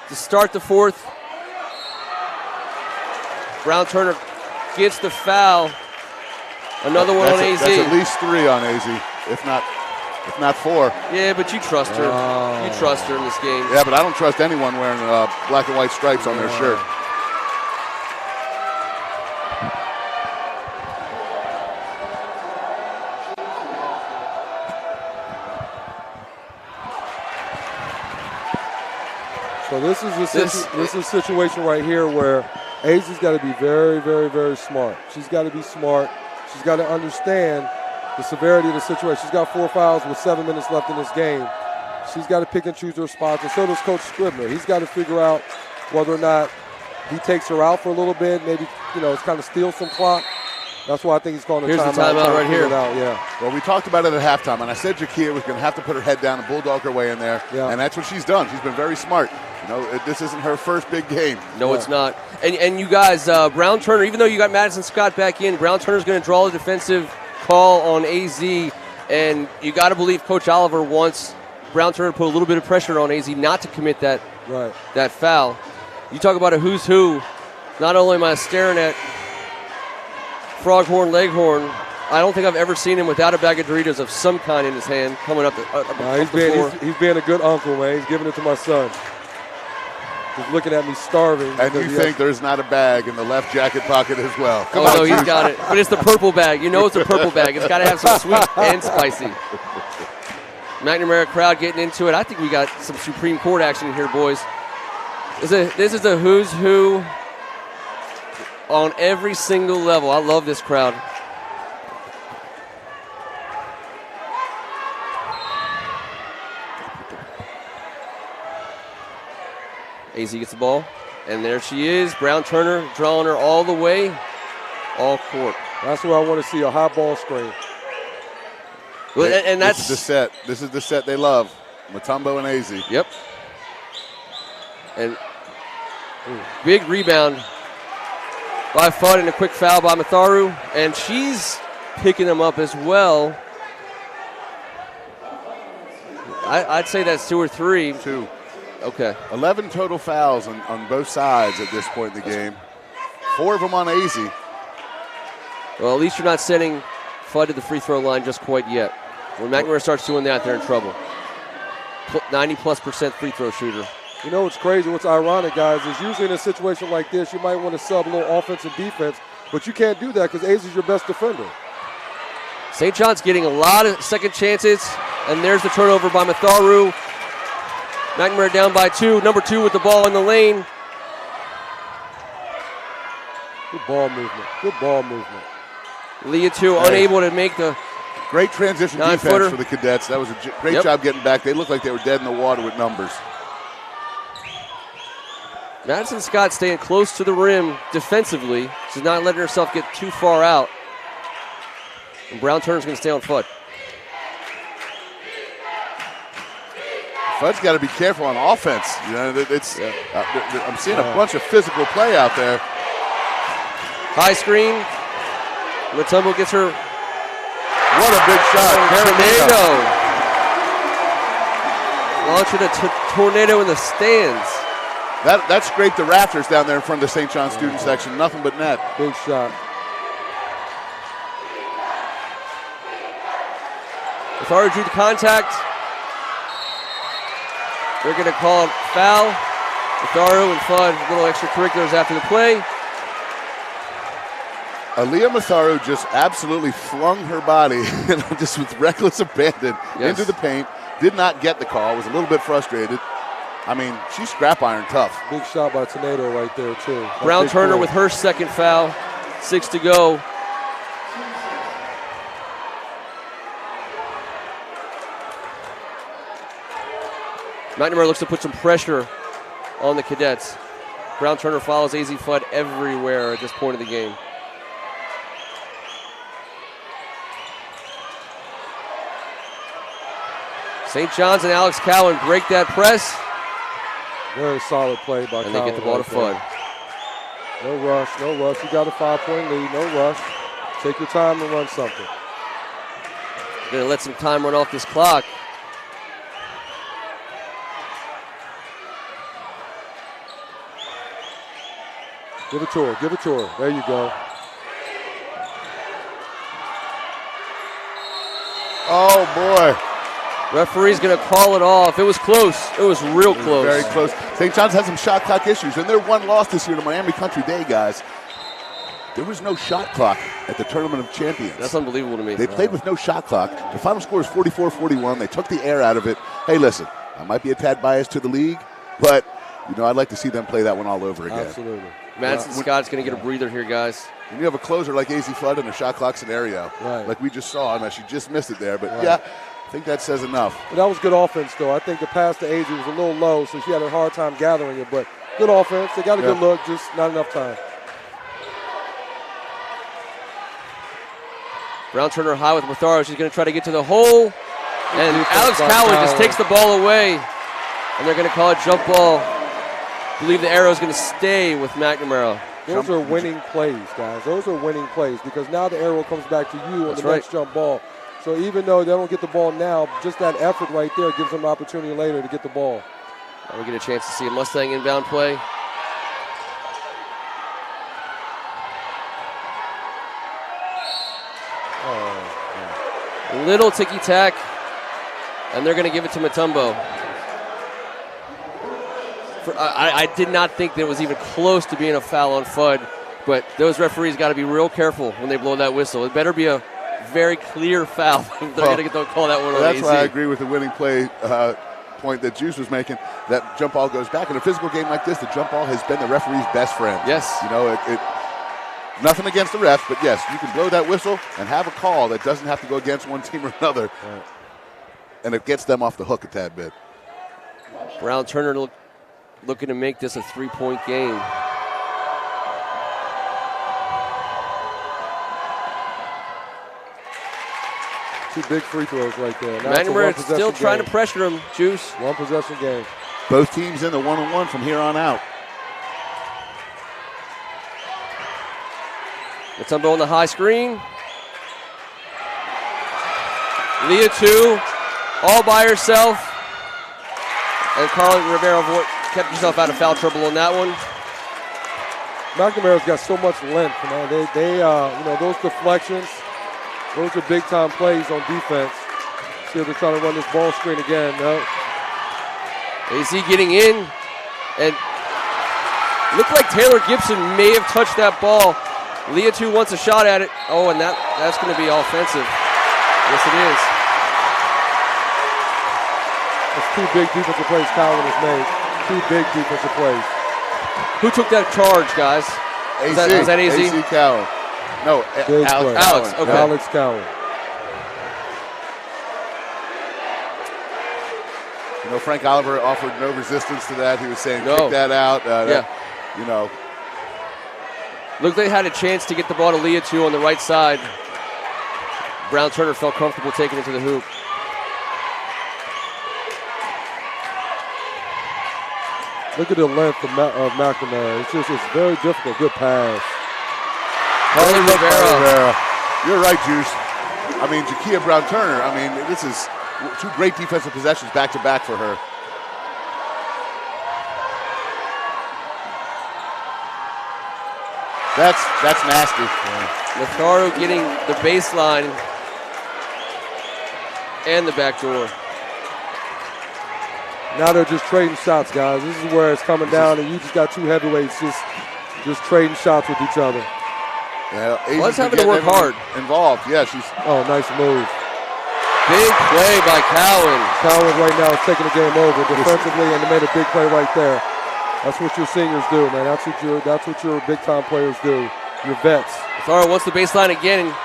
to start the fourth. Brown Turner gets the foul. Another one on AZ. That's at least 3 on AZ, if not 4. Yeah, but you trust her. Oh. You trust her in this game. Yeah, but I don't trust anyone wearing black and white stripes on their shirt. So this is a situation right here where AZ's got to be very, very, very smart. She's got to be smart. She's got to understand the severity of the situation. She's got 4 fouls with 7 minutes left in this game. She's got to pick and choose her spots, and so does Coach Scribner. He's got to figure out whether or not he takes her out for a little bit, maybe, it's kind of steals some clock. That's why I think he's calling a timeout. Here's the timeout right here. Well, we talked about it at halftime, and I said Jakia was going to have to put her head down and bulldog her way in there, and that's what she's done. She's been very smart. This isn't her first big game. No, it's not. And you guys, Brown Turner, even though you got Madison Scott back in, Brown Turner's going to draw the defensive call on AZ, and you got to believe Coach Oliver wants Brown Turner to put a little bit of pressure on AZ not to commit that foul. You talk about a who's who. Not only am I staring at Froghorn Leghorn, I don't think I've ever seen him without a bag of Doritos of some kind in his hand coming up the floor. He's being a good uncle, man. He's giving it to my son. He's looking at me starving. And you think there's not a bag in the left jacket pocket as well. No, he's got it. But it's the purple bag. It's a purple bag. It's got to have some sweet and spicy. McNamara crowd getting into it. I think we got some Supreme Court action here, boys. This is a who's who on every single level. I love this crowd. AZ gets the ball, and there she is. Brown Turner drawing her all the way, all court. That's where I want to see a high ball screen. Well, and that's this is the set. This is the set they love. Mutombo and AZ. Yep. And big rebound by Fudd and a quick foul by Matharu, and she's picking them up as well. I'd say that's 2 or 3. 2. Okay. 11 total fouls on both sides at this point in the game. 4 of them on AZ. Well, at least you're not sending Fudd to the free throw line just quite yet. When McNamara starts doing that, they're in trouble. 90+% free throw shooter. What's crazy, what's ironic, guys, is usually in a situation like this, you might want to sub a little offense and defense, but you can't do that because AZ is your best defender. St. John's getting a lot of second chances, and there's the turnover by Matharu. McNamara down by 2. Number 2 with the ball in the lane. Good ball movement. Good ball movement. Leah 2 unable to make the great transition defense for the Cadets. That was a great job getting back. They looked like they were dead in the water with numbers. Madison Scott staying close to the rim defensively. She's not letting herself get too far out. And Brown Turner's going to stay on Fudd. Fudd's got to be careful on offense. I'm seeing a bunch of physical play out there. High screen. Mutombo gets her. What a big shot. Tornado. Launching a tornado in the stands. That scraped the rafters down there in front of the St. John student section. Nothing but net. Big shot. Matharu drew the contact. They're going to call foul. Matharu and Fudd, little extracurriculars after the play. Aaliyah Matharu just absolutely flung her body just with reckless abandon into the paint. Did not get the call. Was a little bit frustrated. I mean, she's scrap iron tough. Big shot by Tornado right there, too. Brown Turner with her second foul. 6 to go. McNamara looks to put some pressure on the Cadets. Brown Turner follows AZ Fudd everywhere at this point of the game. St. John's and Alex Cowan break that press. Very solid play by Cowan. And they get the ball to Fudd. No rush, no rush. You got a 5-point lead, no rush. Take your time and run something. Gonna let some time run off this clock. Give it to her, give it to her. There you go. Oh, boy. Referee's going to call it off. It was close. It was real close. Very close. St. John's has some shot clock issues, and they're one loss this year to Miami Country Day, guys. There was no shot clock at the Tournament of Champions. That's unbelievable to me. They played with no shot clock. The final score is 44-41. They took the air out of it. Hey, listen, I might be a tad biased to the league, but, I'd like to see them play that one all over again. Absolutely. Madison Scott's going to get a breather here, guys. When you have a closer like AZ Fudd in a shot clock scenario, like we just saw, and she just missed it there, but I think that says enough. But that was good offense, though. I think the pass to AZ was a little low, so she had a hard time gathering it, but good offense. They got a good look, just not enough time. Brown Turner high with Matharo. She's going to try to get to the hole. And Alex Cowan just takes the ball away. And they're going to call it jump ball. I believe the arrow is going to stay with McNamara. Those are winning plays, guys. Those are winning plays because now the arrow comes back to you on the next jump ball. So even though they don't get the ball now, just that effort right there gives them an opportunity later to get the ball. Now we get a chance to see a Mustang inbound play. Little ticky-tack, and they're going to give it to Mutombo. I did not think that it was even close to being a foul on Fudd, but those referees got to be real careful when they blow that whistle. It better be a very clear foul. They're going to call that one on That's AZ. why I agree with the winning play point that Juice was making. That jump ball goes back. In a physical game like this, the jump ball has been the referee's best friend. Yes. Nothing against the refs, but yes, you can blow that whistle and have a call that doesn't have to go against one team or another, and it gets them off the hook a tad bit. Brown Turner looking to make this a 3-point game. Two big free throws right there. McNamara still trying to pressure him, Juice. One possession game. Both teams in the 1-on-1 from here on out. Mutombo on the high screen. Leah 2, all by herself. And Carly Rivera kept herself out of foul trouble on that one. McNamara's got so much length, man. They those deflections, those are big-time plays on defense. See if they're trying to run this ball screen again. No. AZ getting in, and looked like Taylor Gibson may have touched that ball. Leah 2 wants a shot at it. Oh, and that's going to be offensive. Yes, it is. That's two big defensive plays Cowan has made. Two big defensive plays. Who took that charge, guys? AZ. Was that AZ? AZ Cowan. No, Alex. Okay. Alex Cowan. Frank Oliver offered no resistance to that. He was saying, kick that out. Looked like they had a chance to get the ball to Leah 2 on the right side. Brown Turner felt comfortable taking it to the hoop. Look at the length of McNamara. It's very difficult. Good pass. Carly Rivera. You're right, Juice. I mean, Jakia Brown Turner. I mean, this is two great defensive possessions back to back for her. That's nasty. Matharo getting the baseline and the back door. Now they're just trading shots, guys. This is where it's coming down, and you just got two heavyweights just trading shots with each other. Yeah, Let's having to work hard. Involved, yeah. Nice move. Big play by Cowan. Cowan right now is taking the game over defensively, and they made a big play right there. That's what your seniors do, man. That's what your big-time players do. Your vets. Matharo wants the baseline again.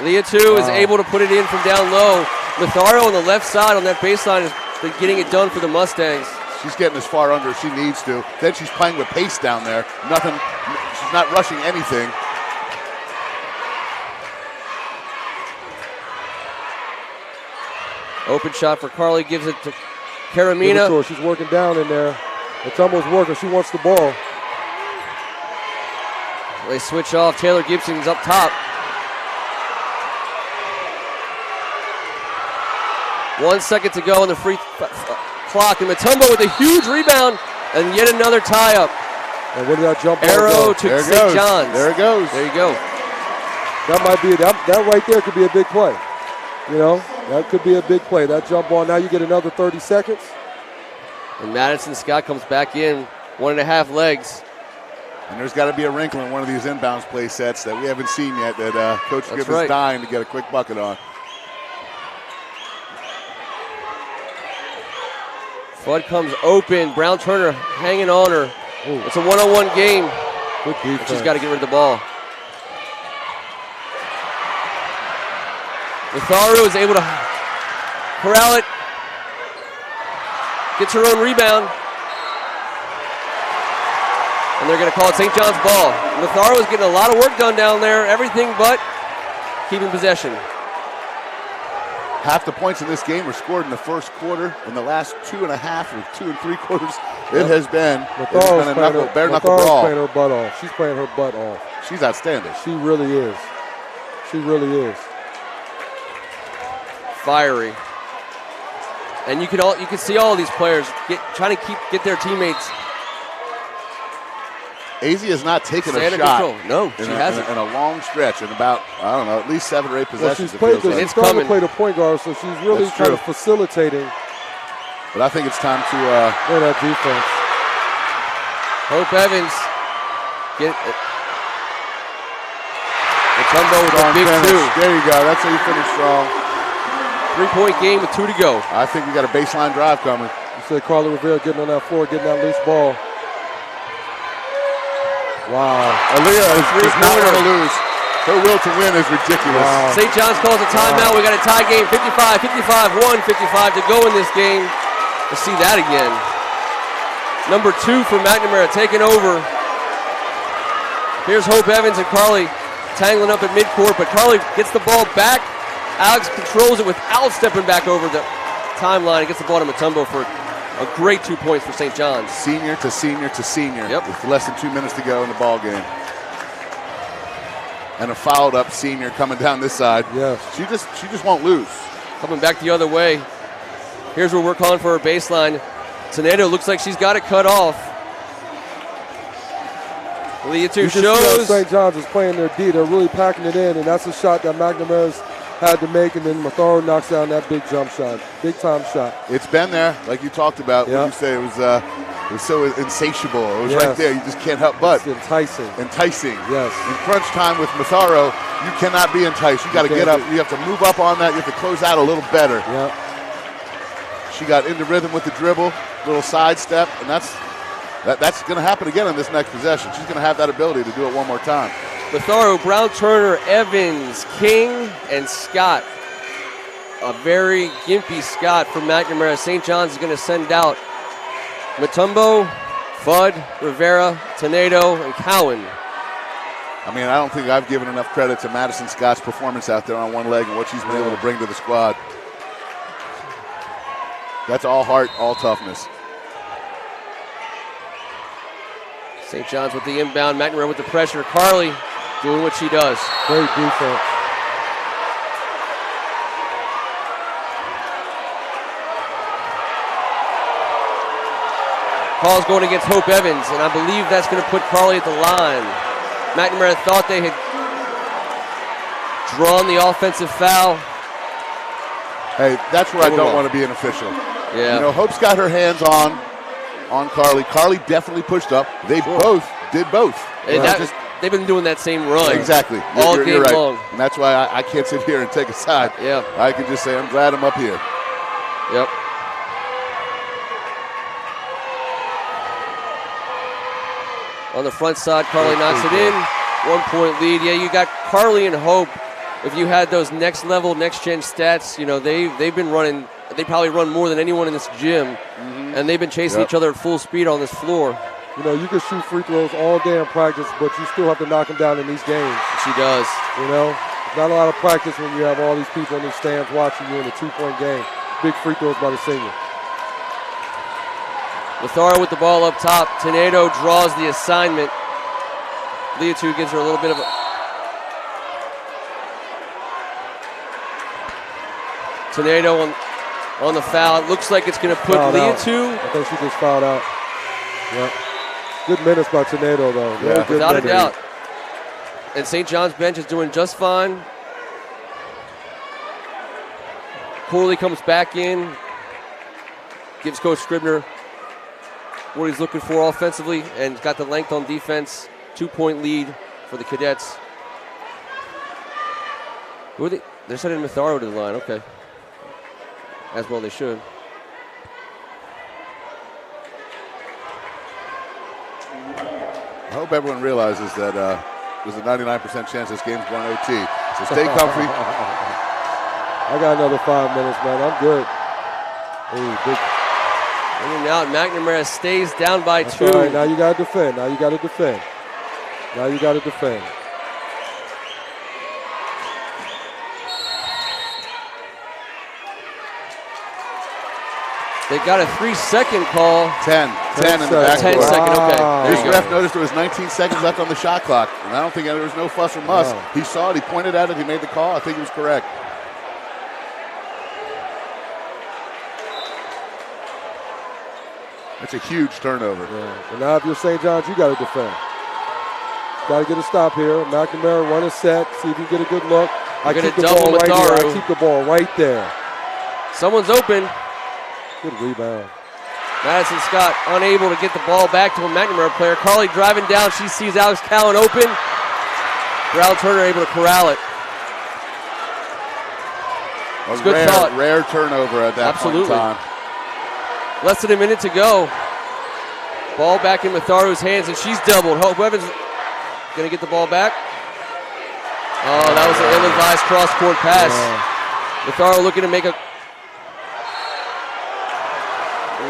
Leah 2 is able to put it in from down low. Matharo on the left side on that baseline is getting it done for the Mustangs. She's getting as far under as she needs to. Then she's playing with pace down there. Nothing. She's not rushing anything. Open shot for Carly, gives it to Karamina. She's working down in there. Matumbo's working. She wants the ball. They switch off. Taylor Gibson's up top. 1 second to go on the free clock. And Mutombo with a huge rebound and yet another tie-up. And where did that jump ball Arrow go? to St. John's. There it goes. There you go. That might be that right there could be a big play. You know, that could be a big play. That jump ball. Now you get another 30 seconds. And Madison Scott comes back in, 1.5 legs. And there's got to be a wrinkle in one of these inbounds play sets that we haven't seen yet that Coach Gibbs is dying to get a quick bucket on. Flood comes open. Brown Turner hanging on her. Ooh. It's a one-on-one game. Good defense. She's got to get rid of the ball. Matharu is able to corral it. Gets her own rebound. And they're going to call it St. John's ball. Matharu is getting a lot of work done down there. Everything but keeping possession. Half the points in this game were scored in the first quarter. In the last 2.5 or 2 3/4, it has been a bare knuckle brawl. Playing her butt off. She's playing her butt off. She's outstanding. She really is. She really is. Fiery. And you can see all of these players trying to get their teammates. AZ has not taken a shot. No, she hasn't. In a long stretch, in about, I don't know, at least 7 or 8 possessions. Well, she's starting to play the point guard, so she's really kind of facilitating. But I think it's time to play that defense. Hope Evans get it. Mutombo with a big finish. There you go. That's how you finish strong. 3-point game with 2 to go. I think we got a baseline drive coming. You said Carly Rivera getting on that floor, getting that loose ball. Wow. Aaliyah is not going to lose. Her will to win is ridiculous. Wow. St. John's calls a timeout. We got a tie game, 55, 1:55 to go in this game. Let's see that again. Number 2 for McNamara taking over. Here's Hope Evans and Carly tangling up at midcourt, but Carly gets the ball back. Alex controls it without stepping back over the timeline and gets the ball to Mutombo for a great 2 points for St. John's. Senior to senior to senior. Yep. With less than 2 minutes to go in the ball game. And a fouled up senior coming down this side. Yes. She just won't lose. Coming back the other way. Here's where we're calling for her baseline. Tenedo looks like she's got it cut off. Leah too shows. St. John's is playing their D. They're really packing it in, and that's a shot that McNamara's had to make, and then Matharu knocks down that big jump shot, big time shot. It's been there, like you talked about. Yep. What you say, it was so insatiable. It was right there. You just can't help but. It's enticing. Enticing. Yes. In crunch time with Matharu, you cannot be enticed. You got to get up. You have to move up on that. You have to close out a little better. Yep. She got into rhythm with the dribble, little sidestep, and that's going to happen again in this next possession. She's going to have that ability to do it one more time. Matharu, Brown Turner, Evans, King, and Scott. A very gimpy Scott from McNamara. St. John's is going to send out Mutombo, Fudd, Rivera, Tenedo, and Cowan. I mean, I don't think I've given enough credit to Madison Scott's performance out there on one leg and what she's been able to bring to the squad. That's all heart, all toughness. St. John's with the inbound, McNamara with the pressure. Carly doing what she does. Great defense. Call's going against Hope Evans, and I believe that's going to put Carly at the line. McNamara thought they had drawn the offensive foul. Hey, that's where I don't want to be an official. Yeah. You know, Hope's got her hands on Carly. Carly definitely pushed up. They both did both. They've been doing that same run. Exactly. All you're game right. long. And that's why I can't sit here and take a side. Yeah. I can just say, I'm glad I'm up here. Yep. On the front side, Carly knocks it in. 1 point lead. Yeah, you got Carly and Hope. If you had those next level, next gen stats, you know, they've been running. They probably run more than anyone in this gym. Mm-hmm. And they've been chasing each other at full speed on this floor. You know, you can shoot free throws all day in practice, but you still have to knock them down in these games. She does. You know, it's not a lot of practice when you have all these people in the stands watching you in a 2-point game. Big free throws by the senior. Matharo with the ball up top. Tenedo draws the assignment. Leotu gives her a little bit of a... Tenedo on the foul. It looks like it's going to put Leotu. I think she just fouled out. Yeah. Good minutes by Tenedo, though. Yeah. Without a doubt. And St. John's bench is doing just fine. Corley comes back in. Gives Coach Scribner what he's looking for offensively and got the length on defense. 2-point lead for the Cadets. Who are they? They're sending Matharo to the line. Okay. As well they should. I hope everyone realizes that there's a 99% chance this game's going OT. So stay comfy. I got another 5 minutes, man. I'm good. Ooh, big. In and out. McNamara stays down by 2. All right, now you got to defend. Now you got to defend. Now you got to defend. They got a 3-second call. 10 in the backcourt. 10 second, okay. This ref noticed there was 19 seconds left on the shot clock, and I don't think there was no fuss or muss. No. He saw it, he pointed at it, he made the call. I think he was correct. That's a huge turnover. Yeah. And now if you're St. John's, you got to defend. Got to get a stop here. McNamara run a set, see if you get a good look. I keep the ball right here. I keep the ball right there. Someone's open. Good rebound. Madison Scott unable to get the ball back to a McNamara player. Carly driving down. She sees Alex Cowan open. Brown Turner able to corral it. A rare turnover at that point in time. Less than a minute to go. Ball back in Matharu's hands, and she's doubled. Hope Evans going to get the ball back. Oh, that was an ill-advised cross-court pass. Matharu looking to make a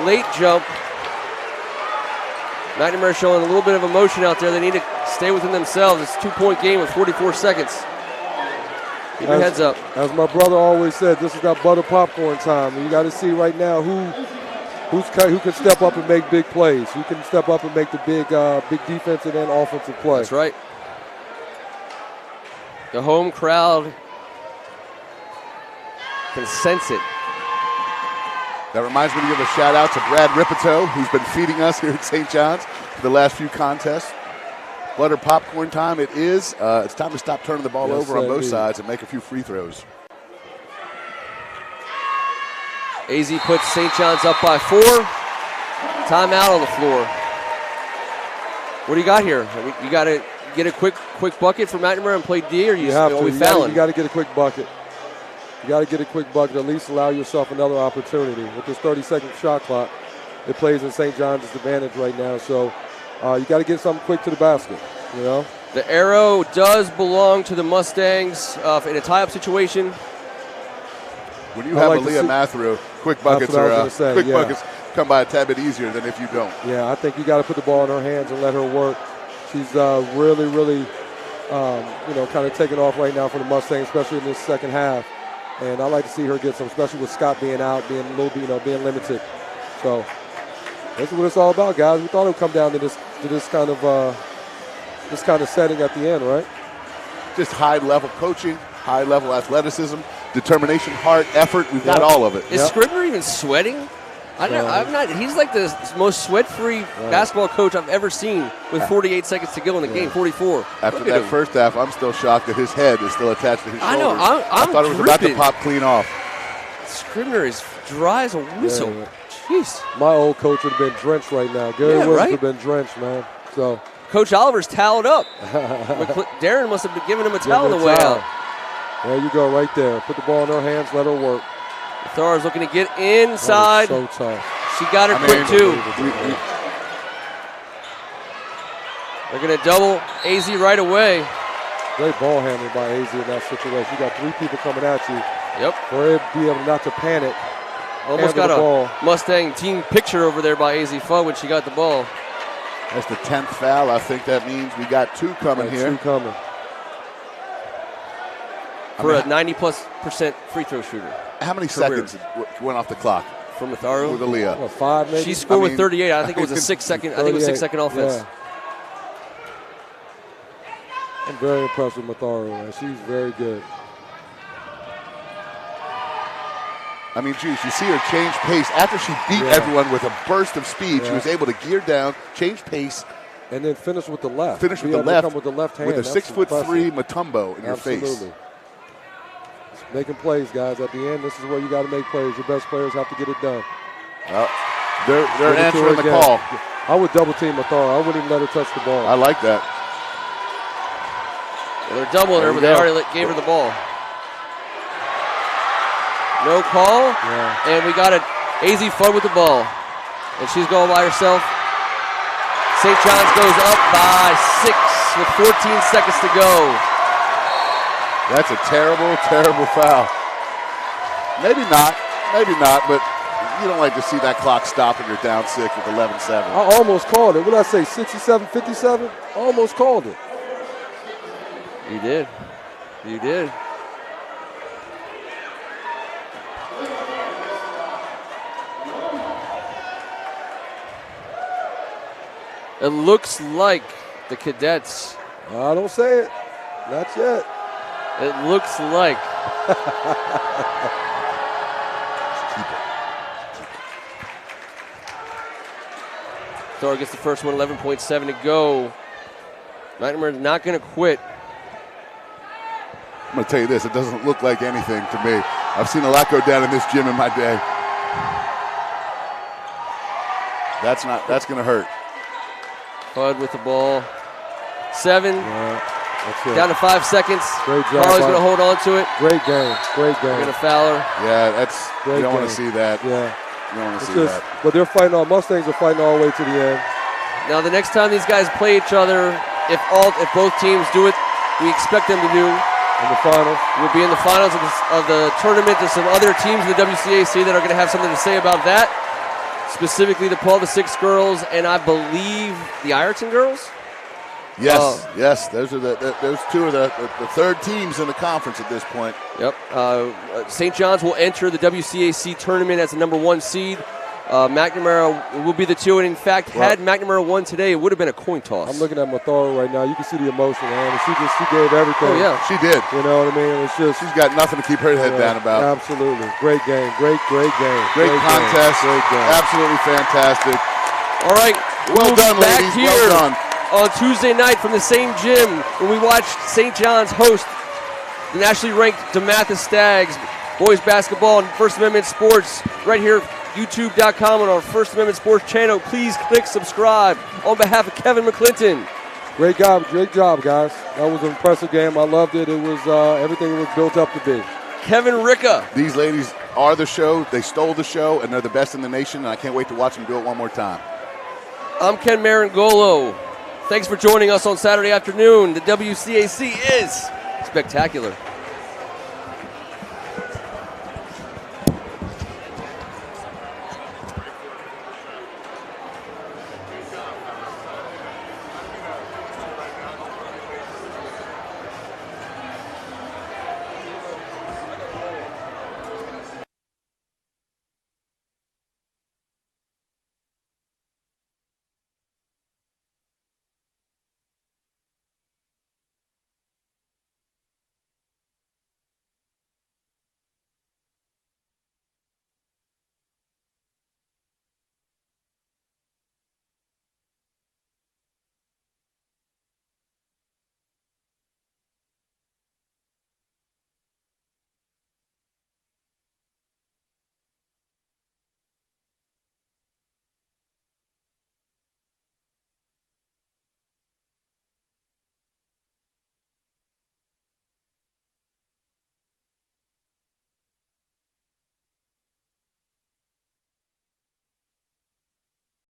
late jump. McNamara showing a little bit of emotion out there. They need to stay within themselves. It's a 2-point game with 44 seconds. Keep your heads up. As my brother always said, this is that butter popcorn time. You got to see right now who can step up and make big plays. Who can step up and make the big defensive and offensive play. That's right. The home crowd can sense it. That reminds me to give a shout out to Brad Ripito, who's been feeding us here at St. John's for the last few contests. Butter popcorn time it is. It's time to stop turning the ball over on both sides and make a few free throws. AZ puts St. John's up by 4. Timeout on the floor. What do you got here? You got to get a quick bucket for McNamara and play D, or you have to. You got to get a quick bucket. You got to get a quick bucket. At least allow yourself another opportunity. With this 30-second shot clock, it plays in St. John's' advantage right now. So you got to get something quick to the basket. You know. The arrow does belong to the Mustangs in a tie-up situation. When you have Aaliyah Matheru, quick buckets buckets come by a tad bit easier than if you don't. Yeah, I think you got to put the ball in her hands and let her work. She's really, kind of taking off right now for the Mustangs, especially in this second half. And I like to see her get some, especially with Scott being out, being a little, being limited. So that's what it's all about, guys. We thought it would come down to this kind of setting at the end, right? Just high-level coaching, high-level athleticism, determination, heart, effort. We've got all of it. Is Scribner even sweating? I'm not. He's like the most sweat-free basketball coach I've ever seen with 48 seconds to go in the game, 44. After that first half, I'm still shocked that his head is still attached to his shoulders. I know. I thought it was about to pop clean off. Scribner is dry as a whistle. Yeah. Jeez. My old coach would have been drenched right now. Gary Williams would have been drenched, man. So Coach Oliver's toweled up. Darren must have been giving him a towel on the way out. There you go, right there. Put the ball in her hands, let her work. Thor's looking to get inside. So tough. She got her quick, too. They're going to double AZ right away. Great ball handling by AZ in that situation. You got 3 people coming at you. Yep. For her to be able not to panic Almost got a Mustang team picture over there by AZ Fudd when she got the ball. That's the 10th foul. I think that means we got 2 coming here. 2 coming. For a 90+% free throw shooter. How many seconds went off the clock? From Matharu? With Aaliyah. What, 5 maybe? She scored with 38. I think it was a 6-second. I think it was 6-second offense. Yeah. I'm very impressed with Matharu, man. She's very good. I mean, geez, you see her change pace. After she beat everyone with a burst of speed, she was able to gear down, change pace. And then finish with the left. Finish with the left. With the left hand. With a 6'3" Mutombo in your face. Absolutely. Making plays, guys. At the end, this is where you got to make plays. Your best players have to get it done. They're answering the call. I would double team Matharu. I wouldn't even let her touch the ball. I like that. Well, they're doubling her, but they already gave her the ball. No call, and we got AZ Fudd with the ball. And she's going by herself. St. John's goes up by 6 with 14 seconds to go. That's a terrible, terrible foul. Maybe not, but you don't like to see that clock stop and you're down 6 with 11-7. I almost called it. What did I say, 67-57? Almost called it. You did. You did. It looks like the Cadets. I don't say it. Not yet. It looks like. Thor gets the first one, 11.7 to go. McNamara is not going to quit. I'm going to tell you this, it doesn't look like anything to me. I've seen a lot go down in this gym in my day. That's going to hurt. Fudd with the ball. 7. That's it. Down to 5 seconds. Great job. Carly's going to hold on to it. Great game. Great game. Going to foul her. Yeah, that's Great you don't want game. to see that. Yeah. You don't want to see that. But they're fighting all. Mustangs are fighting all the way to the end. Now, the next time these guys play each other, if both teams do it, we expect them to do. In the finals. We'll be in the finals of the tournament. There's some other teams in the WCAC that are going to have something to say about that. Specifically, the Paul VI girls and I believe the Ireton girls. Yes, yes. Those are those 2 are the third teams in the conference at this point. Yep. St. John's will enter the WCAC tournament as the number 1 seed. McNamara will be the 2, and in fact, had McNamara won today, it would have been a coin toss. I'm looking at Matharu right now. You can see the emotion, man. And she gave everything. Oh yeah, she did. You know what I mean? It's just she's got nothing to keep her head down about. Absolutely, great game, great game, great contest, great game, absolutely fantastic. All right, well done, back ladies. Here well done. On Tuesday night from the same gym when we watched St. John's host the nationally ranked DeMatha Stags boys basketball and First Amendment Sports right here. YouTube.com on our First Amendment Sports channel. Please click subscribe on behalf of Kevin McClinton. Great job, guys. That was an impressive game. I loved it. It was everything it was built up to be. Kevin Ricca. These ladies are the show. They stole the show, and they're the best in the nation, and I can't wait to watch them do it one more time. I'm Ken Marangolo. Thanks for joining us on Saturday afternoon. The WCAC is spectacular.